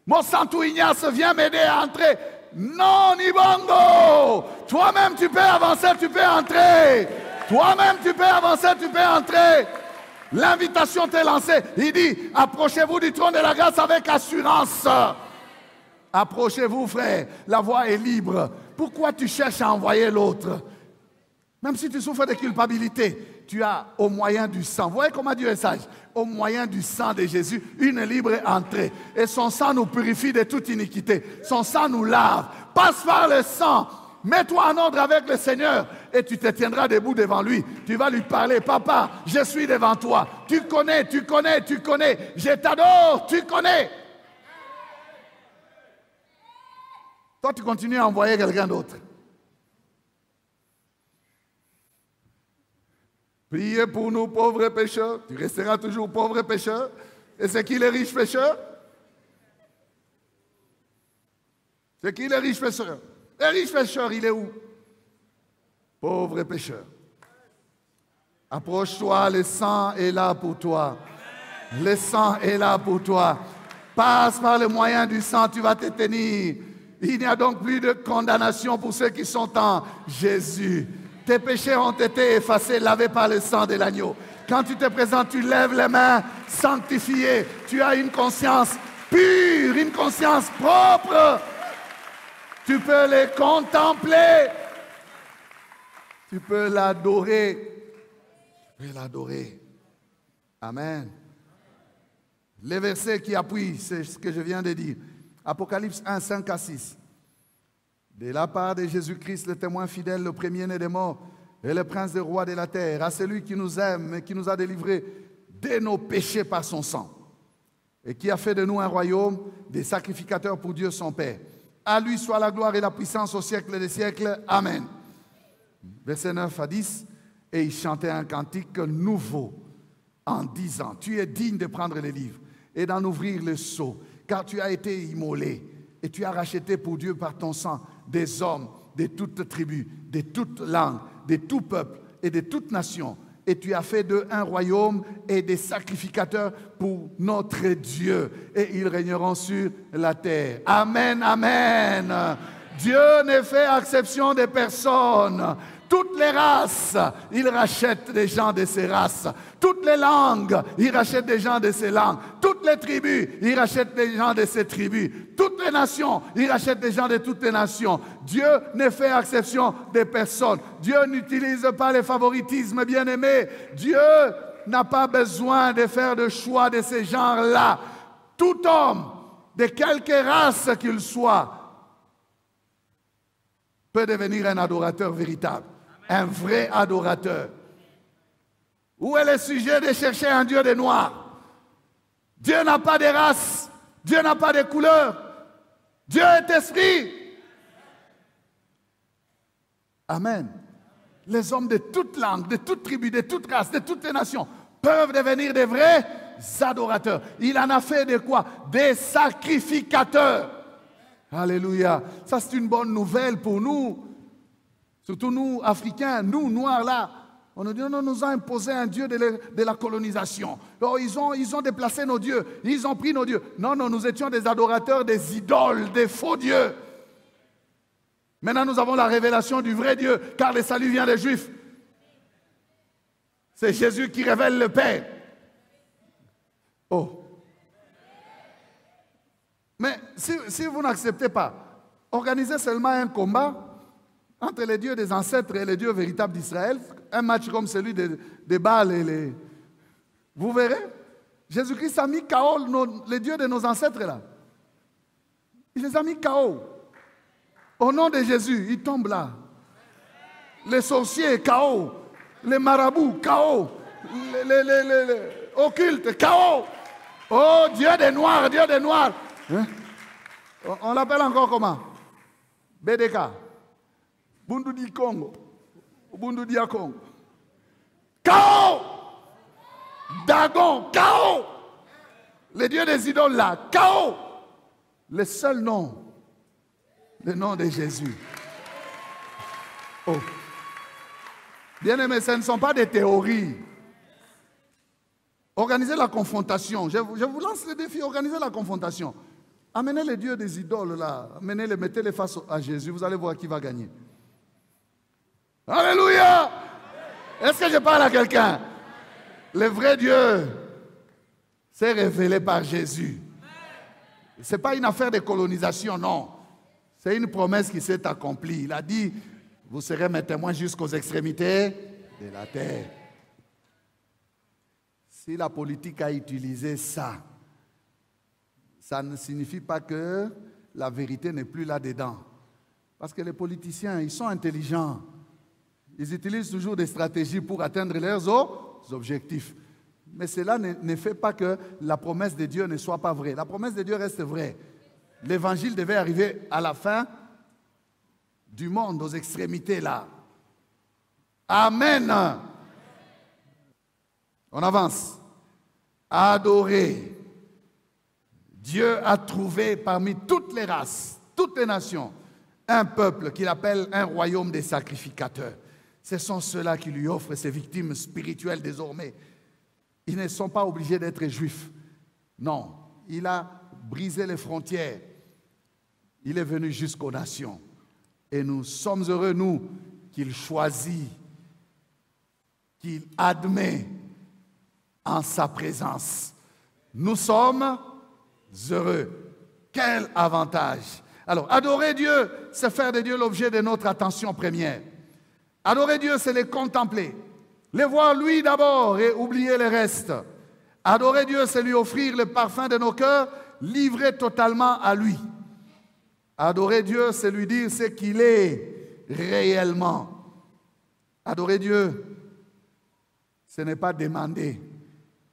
[SPEAKER 1] Mon Santo Ignace, viens m'aider à entrer. Non, Nibongo. Toi-même, tu peux avancer, tu peux entrer. Toi-même, tu peux avancer, tu peux entrer. L'invitation t'est lancée. Il dit, approchez-vous du trône de la grâce avec assurance. Approchez-vous, frère. La voie est libre. Pourquoi tu cherches à envoyer l'autre? Même si tu souffres de culpabilité, tu as au moyen du sang. Vous voyez comment Dieu est sage? Au moyen du sang de Jésus, une libre entrée. Et son sang nous purifie de toute iniquité. Son sang nous lave. Passe par le sang. Mets-toi en ordre avec le Seigneur et tu te tiendras debout devant lui. Tu vas lui parler. Papa, je suis devant toi. Tu connais. Je t'adore, tu connais. Toi, tu continues à envoyer quelqu'un d'autre. Priez pour nous, pauvres pécheurs. Tu resteras toujours pauvre pécheur. Et c'est qui les riches pécheurs? C'est qui les riches pécheurs? Les riches pécheurs, il est où? Pauvre pécheur. Approche-toi, le sang est là pour toi. Le sang est là pour toi. Passe par le moyen du sang, tu vas te tenir. Il n'y a donc plus de condamnation pour ceux qui sont en Jésus. Tes péchés ont été effacés, lavés par le sang de l'agneau. Quand tu te présentes, tu lèves les mains, sanctifié. Tu as une conscience pure, une conscience propre. Tu peux les contempler. Tu peux l'adorer. Tu peux l'adorer. Amen. Les versets qui appuient, c'est ce que je viens de dire. Apocalypse 1, 5 à 6. De la part de Jésus-Christ, le témoin fidèle, le premier-né des morts, et le prince des rois de la terre, à celui qui nous aime et qui nous a délivrés de nos péchés par son sang, et qui a fait de nous un royaume, des sacrificateurs pour Dieu son Père. À lui soit la gloire et la puissance au siècle des siècles. Amen. Versets 9 à 10. Et il chantait un cantique nouveau en disant, tu es digne de prendre les livres et d'en ouvrir le sceau, car tu as été immolé et tu as racheté pour Dieu par ton sang des hommes de toutes tribus, de toutes langues, de tout peuple et de toute nation. Et tu as fait d'eux un royaume et des sacrificateurs pour notre Dieu. Et ils régneront sur la terre. Amen, amen. Dieu ne fait exception des personnes. Toutes les races, il rachète des gens de ces races. Toutes les langues, il rachète des gens de ces langues. Toutes les tribus, il rachète des gens de ces tribus. Toutes les nations, il rachète des gens de toutes les nations. Dieu ne fait exception des personnes. Dieu n'utilise pas les favoritismes, bien-aimés. Dieu n'a pas besoin de faire de choix de ces genres-là. Tout homme, de quelque race qu'il soit, peut devenir un adorateur véritable, un vrai adorateur. Où est le sujet de chercher un Dieu des Noirs? Dieu n'a pas de race, Dieu n'a pas de couleur, Dieu est esprit. Amen. Les hommes de toute langue, de toute tribu, de toute race, de toutes les nations peuvent devenir des vrais adorateurs. Il en a fait de quoi? Des sacrificateurs. Alléluia. Ça, c'est une bonne nouvelle pour nous. Surtout nous, Africains, nous, Noirs, là. On nous dit, non, on nous a imposé un Dieu de la colonisation. Alors, ils ont déplacé nos dieux. Ils ont pris nos dieux. Non, non, nous étions des adorateurs des idoles, des faux dieux. Maintenant, nous avons la révélation du vrai Dieu, car le salut vient des Juifs. C'est Jésus qui révèle le Père. Oh. Mais si vous n'acceptez pas, organisez seulement un combat entre les dieux des ancêtres et les dieux véritables d'Israël, un match comme celui des Baal et les... Vous verrez, Jésus-Christ a mis KO les dieux de nos ancêtres là. Il les a mis KO. Au nom de Jésus, ils tombent là. Les sorciers, KO. Les marabouts, KO. Les occultes, KO. Oh, Dieu des Noirs, Dieu des Noirs. Hein? On l'appelle encore comment? BDK. Bundu di Congo. Bundu di Congo. KO. Dagon, KO. Les dieux des idoles là, KO. Le seul nom, le nom de Jésus. Oh. Bien-aimés, ce ne sont pas des théories. Organisez la confrontation. Je vous lance le défi, organisez la confrontation. Amenez les dieux des idoles là, amenez-les, mettez-les face à Jésus, vous allez voir qui va gagner. Alléluia! Est-ce que je parle à quelqu'un? Le vrai Dieu s'est révélé par Jésus. Ce n'est pas une affaire de colonisation, non. C'est une promesse qui s'est accomplie. Il a dit, vous serez mes témoins jusqu'aux extrémités de la terre. Si la politique a utilisé ça, ça ne signifie pas que la vérité n'est plus là-dedans. Parce que les politiciens, ils sont intelligents. Ils utilisent toujours des stratégies pour atteindre leurs objectifs. Mais cela ne fait pas que la promesse de Dieu ne soit pas vraie. La promesse de Dieu reste vraie. L'évangile devait arriver à la fin du monde, aux extrémités là. Amen. On avance. Adorer. Dieu a trouvé parmi toutes les races, toutes les nations, un peuple qu'il appelle un royaume des sacrificateurs. Ce sont ceux-là qui lui offrent ses victimes spirituelles désormais. Ils ne sont pas obligés d'être juifs. Non, il a brisé les frontières. Il est venu jusqu'aux nations. Et nous sommes heureux, nous, qu'il choisit, qu'il admet en sa présence. Nous sommes heureux. Quel avantage! Alors, adorer Dieu, c'est faire de Dieu l'objet de notre attention première. Adorer Dieu, c'est les contempler. Les voir lui d'abord et oublier le reste. Adorer Dieu, c'est lui offrir le parfum de nos cœurs, livré totalement à lui. Adorer Dieu, c'est lui dire ce qu'il est réellement. Adorer Dieu, ce n'est pas demander.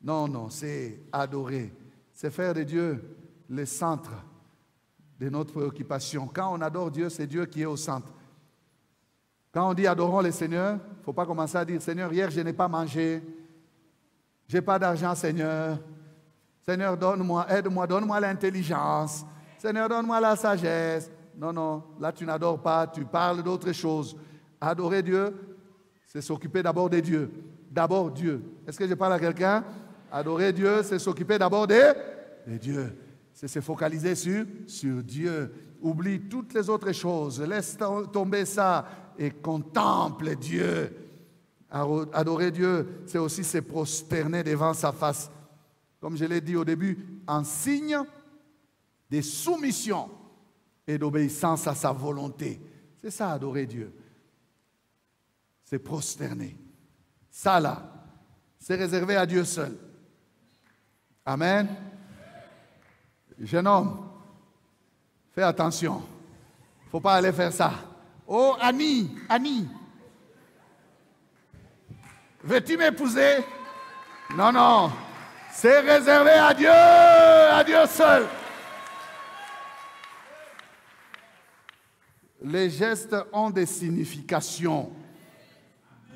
[SPEAKER 1] Non, non, c'est adorer. C'est faire de Dieu le centre de notre préoccupation. Quand on adore Dieu, c'est Dieu qui est au centre. Quand on dit adorons le Seigneur, il ne faut pas commencer à dire Seigneur, hier je n'ai pas mangé, je n'ai pas d'argent, Seigneur. Seigneur, donne-moi, aide-moi, donne-moi l'intelligence. Seigneur, donne-moi la sagesse. Non, non, là tu n'adores pas, tu parles d'autre chose. Adorer Dieu, c'est s'occuper d'abord de Dieu. D'abord Dieu. Est-ce que je parle à quelqu'un? Adorer Dieu, c'est s'occuper d'abord de Dieu. C'est se focaliser sur Dieu. Oublie toutes les autres choses. Laisse tomber ça et contemple Dieu. Adorer Dieu, c'est aussi se prosterner devant sa face. Comme je l'ai dit au début, en signe de soumission et d'obéissance à sa volonté. C'est ça, adorer Dieu. C'est prosterner. Ça là, c'est réservé à Dieu seul. Amen. Jeune homme, fais attention. Il ne faut pas aller faire ça. Oh, Annie, Annie. Veux-tu m'épouser? Non, non. C'est réservé à Dieu seul. Les gestes ont des significations.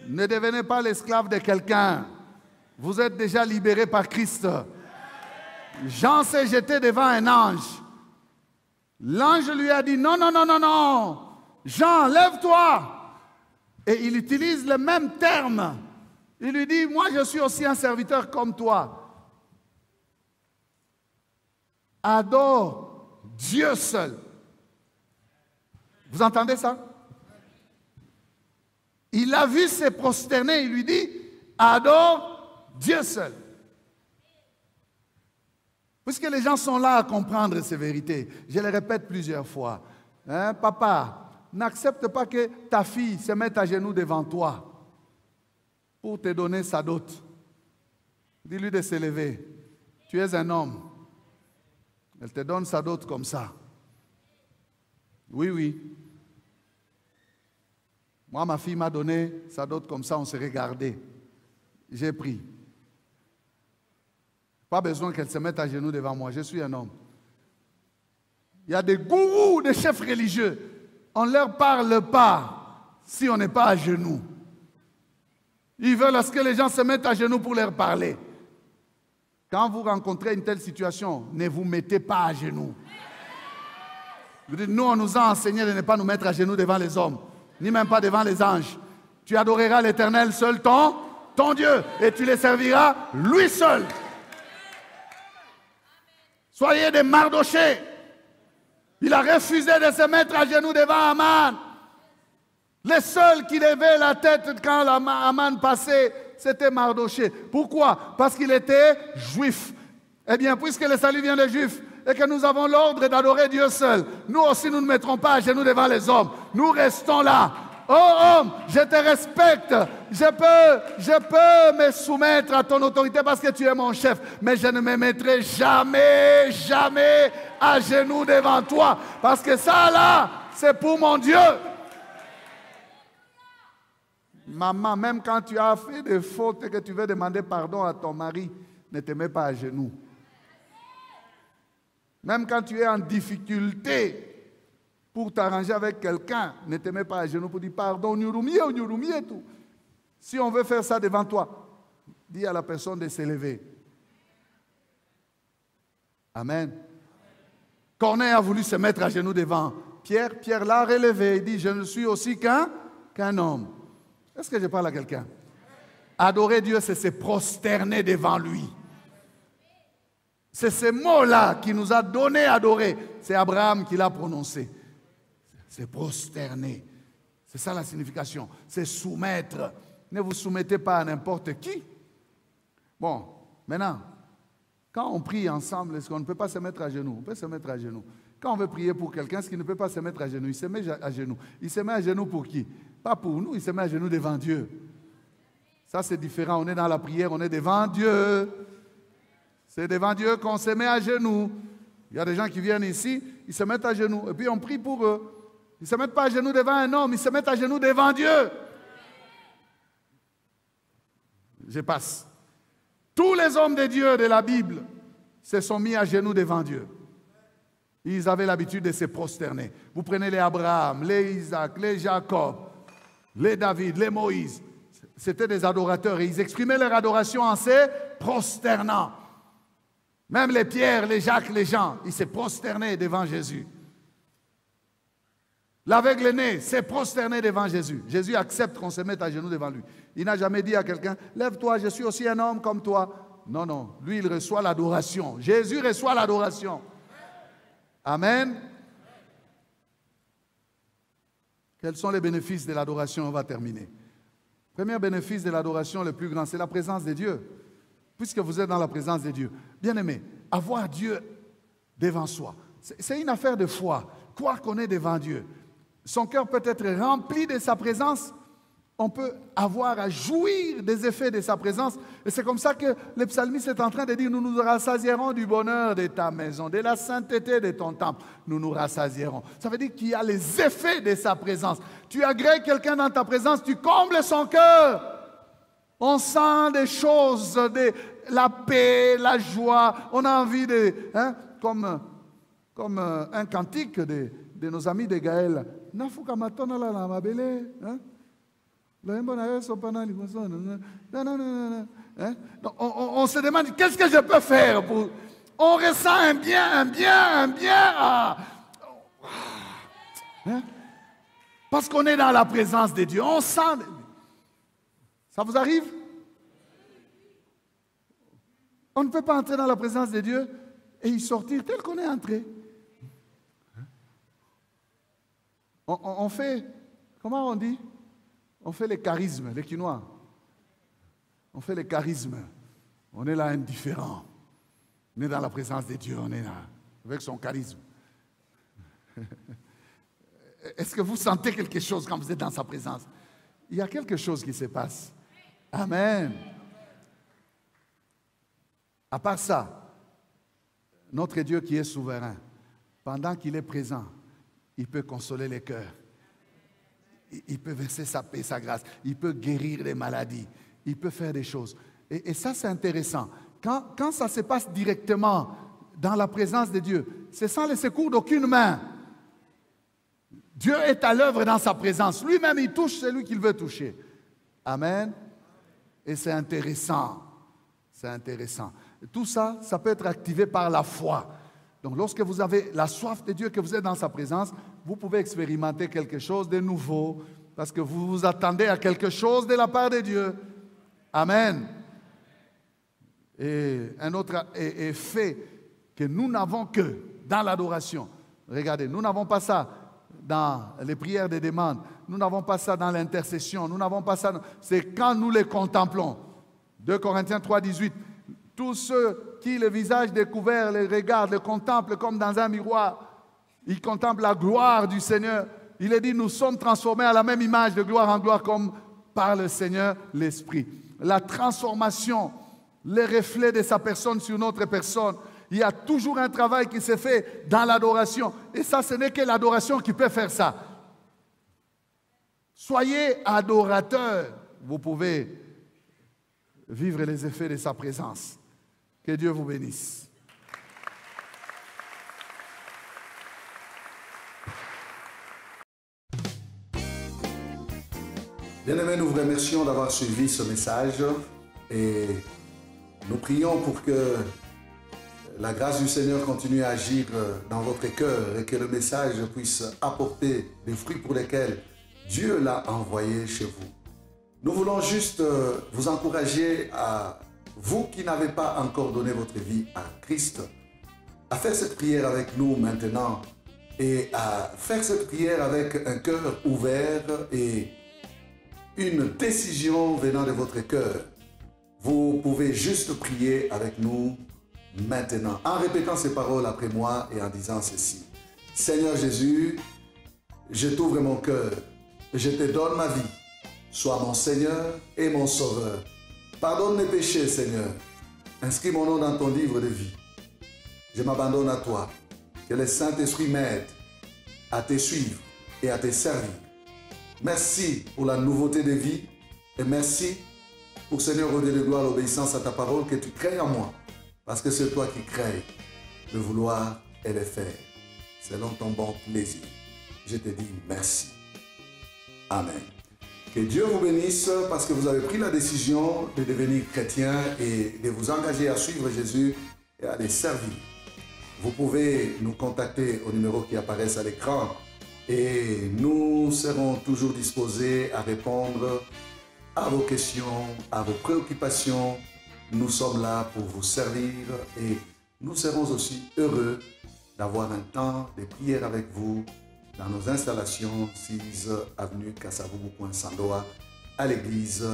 [SPEAKER 1] Ne devenez pas l'esclave de quelqu'un. Vous êtes déjà libéré par Christ. Jean s'est jeté devant un ange. L'ange lui a dit, non, non, non, non, non. Jean, lève-toi. Et il utilise le même terme. Il lui dit, moi je suis aussi un serviteur comme toi. Adore Dieu seul. Vous entendez ça? Il l'a vu se prosterner, il lui dit, adore Dieu seul. Puisque les gens sont là à comprendre ces vérités, je les répète plusieurs fois. Hein, papa, n'accepte pas que ta fille se mette à genoux devant toi pour te donner sa dot. Dis-lui de se lever. Tu es un homme. Elle te donne sa dot comme ça. Oui, oui. Moi, ma fille m'a donné sa dot comme ça, on s'est regardé. J'ai pris. Pas besoin qu'elle se mette à genoux devant moi, je suis un homme. Il y a des gourous, des chefs religieux. On ne leur parle pas si on n'est pas à genoux. Ils veulent à ce que les gens se mettent à genoux pour leur parler. Quand vous rencontrez une telle situation, ne vous mettez pas à genoux. Vous dites, nous, on nous a enseigné de ne pas nous mettre à genoux devant les hommes, ni même pas devant les anges. Tu adoreras l'Éternel seul ton Dieu, et tu le serviras lui seul. Soyez des Mardochés. Il a refusé de se mettre à genoux devant Aman. Les seuls qui levaient la tête quand Aman passait, c'était Mardoché. Pourquoi? Parce qu'il était juif. Eh bien, puisque le salut vient des Juifs et que nous avons l'ordre d'adorer Dieu seul, nous aussi, nous ne mettrons pas à genoux devant les hommes. Nous restons là. Oh homme, je te respecte. Je peux me soumettre à ton autorité parce que tu es mon chef. Mais je ne me mettrai jamais, jamais à genoux devant toi. Parce que ça là, c'est pour mon Dieu. Maman, même quand tu as fait des fautes et que tu veux demander pardon à ton mari, ne te mets pas à genoux. Même quand tu es en difficulté pour t'arranger avec quelqu'un, ne te mets pas à genoux pour dire pardon, nyurumi et tout. Si on veut faire ça devant toi, dis à la personne de se lever. Amen. Corneille a voulu se mettre à genoux devant Pierre. Pierre l'a relevé. Il dit, je ne suis aussi qu'un homme. Est-ce que je parle à quelqu'un? Adorer Dieu, c'est se prosterner devant lui. C'est ce mot-là qui nous a donné adorer. C'est Abraham qui l'a prononcé. C'est prosterner. C'est ça la signification. C'est soumettre. Ne vous soumettez pas à n'importe qui. Bon, maintenant, quand on prie ensemble, est-ce qu'on ne peut pas se mettre à genoux? On peut se mettre à genoux. Quand on veut prier pour quelqu'un, est-ce qu'il ne peut pas se mettre à genoux? Il se met à genoux. Il se met à genoux pour qui? Pas pour nous, il se met à genoux devant Dieu. Ça, c'est différent. On est dans la prière, on est devant Dieu. C'est devant Dieu qu'on se met à genoux. Il y a des gens qui viennent ici, ils se mettent à genoux. Et puis on prie pour eux. Ils ne se mettent pas à genoux devant un homme, ils se mettent à genoux devant Dieu. Je passe. Tous les hommes de Dieu de la Bible se sont mis à genoux devant Dieu. Ils avaient l'habitude de se prosterner. Vous prenez les Abraham, les Isaac, les Jacob, les David, les Moïse. C'était des adorateurs et ils exprimaient leur adoration en se prosternant. Même les Pierre, les Jacques, les Jean, ils se prosternaient devant Jésus. L'aveugle-né s'est prosterné devant Jésus. Jésus accepte qu'on se mette à genoux devant lui. Il n'a jamais dit à quelqu'un, lève-toi, je suis aussi un homme comme toi. Non, non, lui il reçoit l'adoration. Jésus reçoit l'adoration. Amen. Quels sont les bénéfices de l'adoration? On va terminer. Premier bénéfice de l'adoration, le plus grand, c'est la présence de Dieu. Puisque vous êtes dans la présence de Dieu. Bien-aimé, avoir Dieu devant soi, c'est une affaire de foi. Croire qu'on est devant Dieu. Son cœur peut être rempli de sa présence. On peut avoir à jouir des effets de sa présence. Et c'est comme ça que le psalmiste est en train de dire, nous nous rassasierons du bonheur de ta maison, de la sainteté de ton temple. Nous nous rassasierons. Ça veut dire qu'il y a les effets de sa présence. Tu agrées quelqu'un dans ta présence, tu combles son cœur. On sent des choses, la paix, la joie. On a envie de, comme un cantique de nos amis de Gaël. On se demande, qu'est-ce que je peux faire pour... On ressent un bien. Parce qu'on est dans la présence de Dieu. On sent... Ça vous arrive? On ne peut pas entrer dans la présence de Dieu et y sortir tel qu'on est entré. On fait, comment on dit? On fait les charismes, les quinois. On fait les charismes. On est là indifférent. On est dans la présence de Dieu, on est là, avec son charisme. Est-ce que vous sentez quelque chose quand vous êtes dans sa présence? Il y a quelque chose qui se passe. Amen. À part ça, notre Dieu qui est souverain, pendant qu'il est présent, il peut consoler les cœurs. Il peut verser sa paix, sa grâce. Il peut guérir les maladies. Il peut faire des choses. Et ça, c'est intéressant. Quand ça se passe directement dans la présence de Dieu, c'est sans le secours d'aucune main. Dieu est à l'œuvre dans sa présence. Lui-même, il touche celui qu'il veut toucher. Amen. Et c'est intéressant. C'est intéressant. Tout ça, ça peut être activé par la foi. Donc, lorsque vous avez la soif de Dieu, que vous êtes dans sa présence, vous pouvez expérimenter quelque chose de nouveau parce que vous vous attendez à quelque chose de la part de Dieu. Amen. Et un autre effet que nous n'avons que dans l'adoration. Regardez, nous n'avons pas ça dans les prières de demande. Nous n'avons pas ça dans l'intercession. Nous n'avons pas ça. C'est quand nous les contemplons. 2 Corinthiens 3, 18. Tous ceux qui, le visage découvert, les regardent, les contemplent comme dans un miroir. Ils contemplent la gloire du Seigneur. Il est dit, nous sommes transformés à la même image de gloire en gloire comme par le Seigneur l'Esprit. La transformation, les reflets de sa personne sur notre personne. Il y a toujours un travail qui se fait dans l'adoration. Et ça, ce n'est que l'adoration qui peut faire ça. Soyez adorateurs. Vous pouvez vivre les effets de sa présence. Que Dieu vous bénisse.
[SPEAKER 2] Bien-aimés, nous vous remercions d'avoir suivi ce message et nous prions pour que la grâce du Seigneur continue à agir dans votre cœur et que le message puisse apporter des fruits pour lesquels Dieu l'a envoyé chez vous. Nous voulons juste vous encourager à vous qui n'avez pas encore donné votre vie à Christ, à faire cette prière avec nous maintenant et à faire cette prière avec un cœur ouvert et une décision venant de votre cœur. Vous pouvez juste prier avec nous maintenant en répétant ces paroles après moi et en disant ceci. Seigneur Jésus, je t'ouvre mon cœur, je te donne ma vie. Sois mon Seigneur et mon Sauveur. Pardonne mes péchés, Seigneur. Inscris mon nom dans ton livre de vie. Je m'abandonne à toi. Que le Saint-Esprit m'aide à te suivre et à te servir. Merci pour la nouveauté de vie et merci pour, Seigneur, au Dieu de gloire, l'obéissance à ta parole que tu crées en moi. Parce que c'est toi qui crées le vouloir et le faire. Selon ton bon plaisir. Je te dis merci. Amen. Que Dieu vous bénisse parce que vous avez pris la décision de devenir chrétien et de vous engager à suivre Jésus et à les servir. Vous pouvez nous contacter au numéro qui apparaît à l'écran et nous serons toujours disposés à répondre à vos questions, à vos préoccupations. Nous sommes là pour vous servir et nous serons aussi heureux d'avoir un temps de prière avec vous dans nos installations 6 avenue Kasavubu, Sandoa, à l'église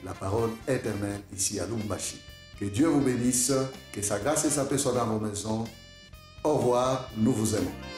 [SPEAKER 2] La Parole Éternelle, ici à Lubumbashi. Que Dieu vous bénisse, que sa grâce et sa paix soient dans vos maisons. Au revoir, nous vous aimons.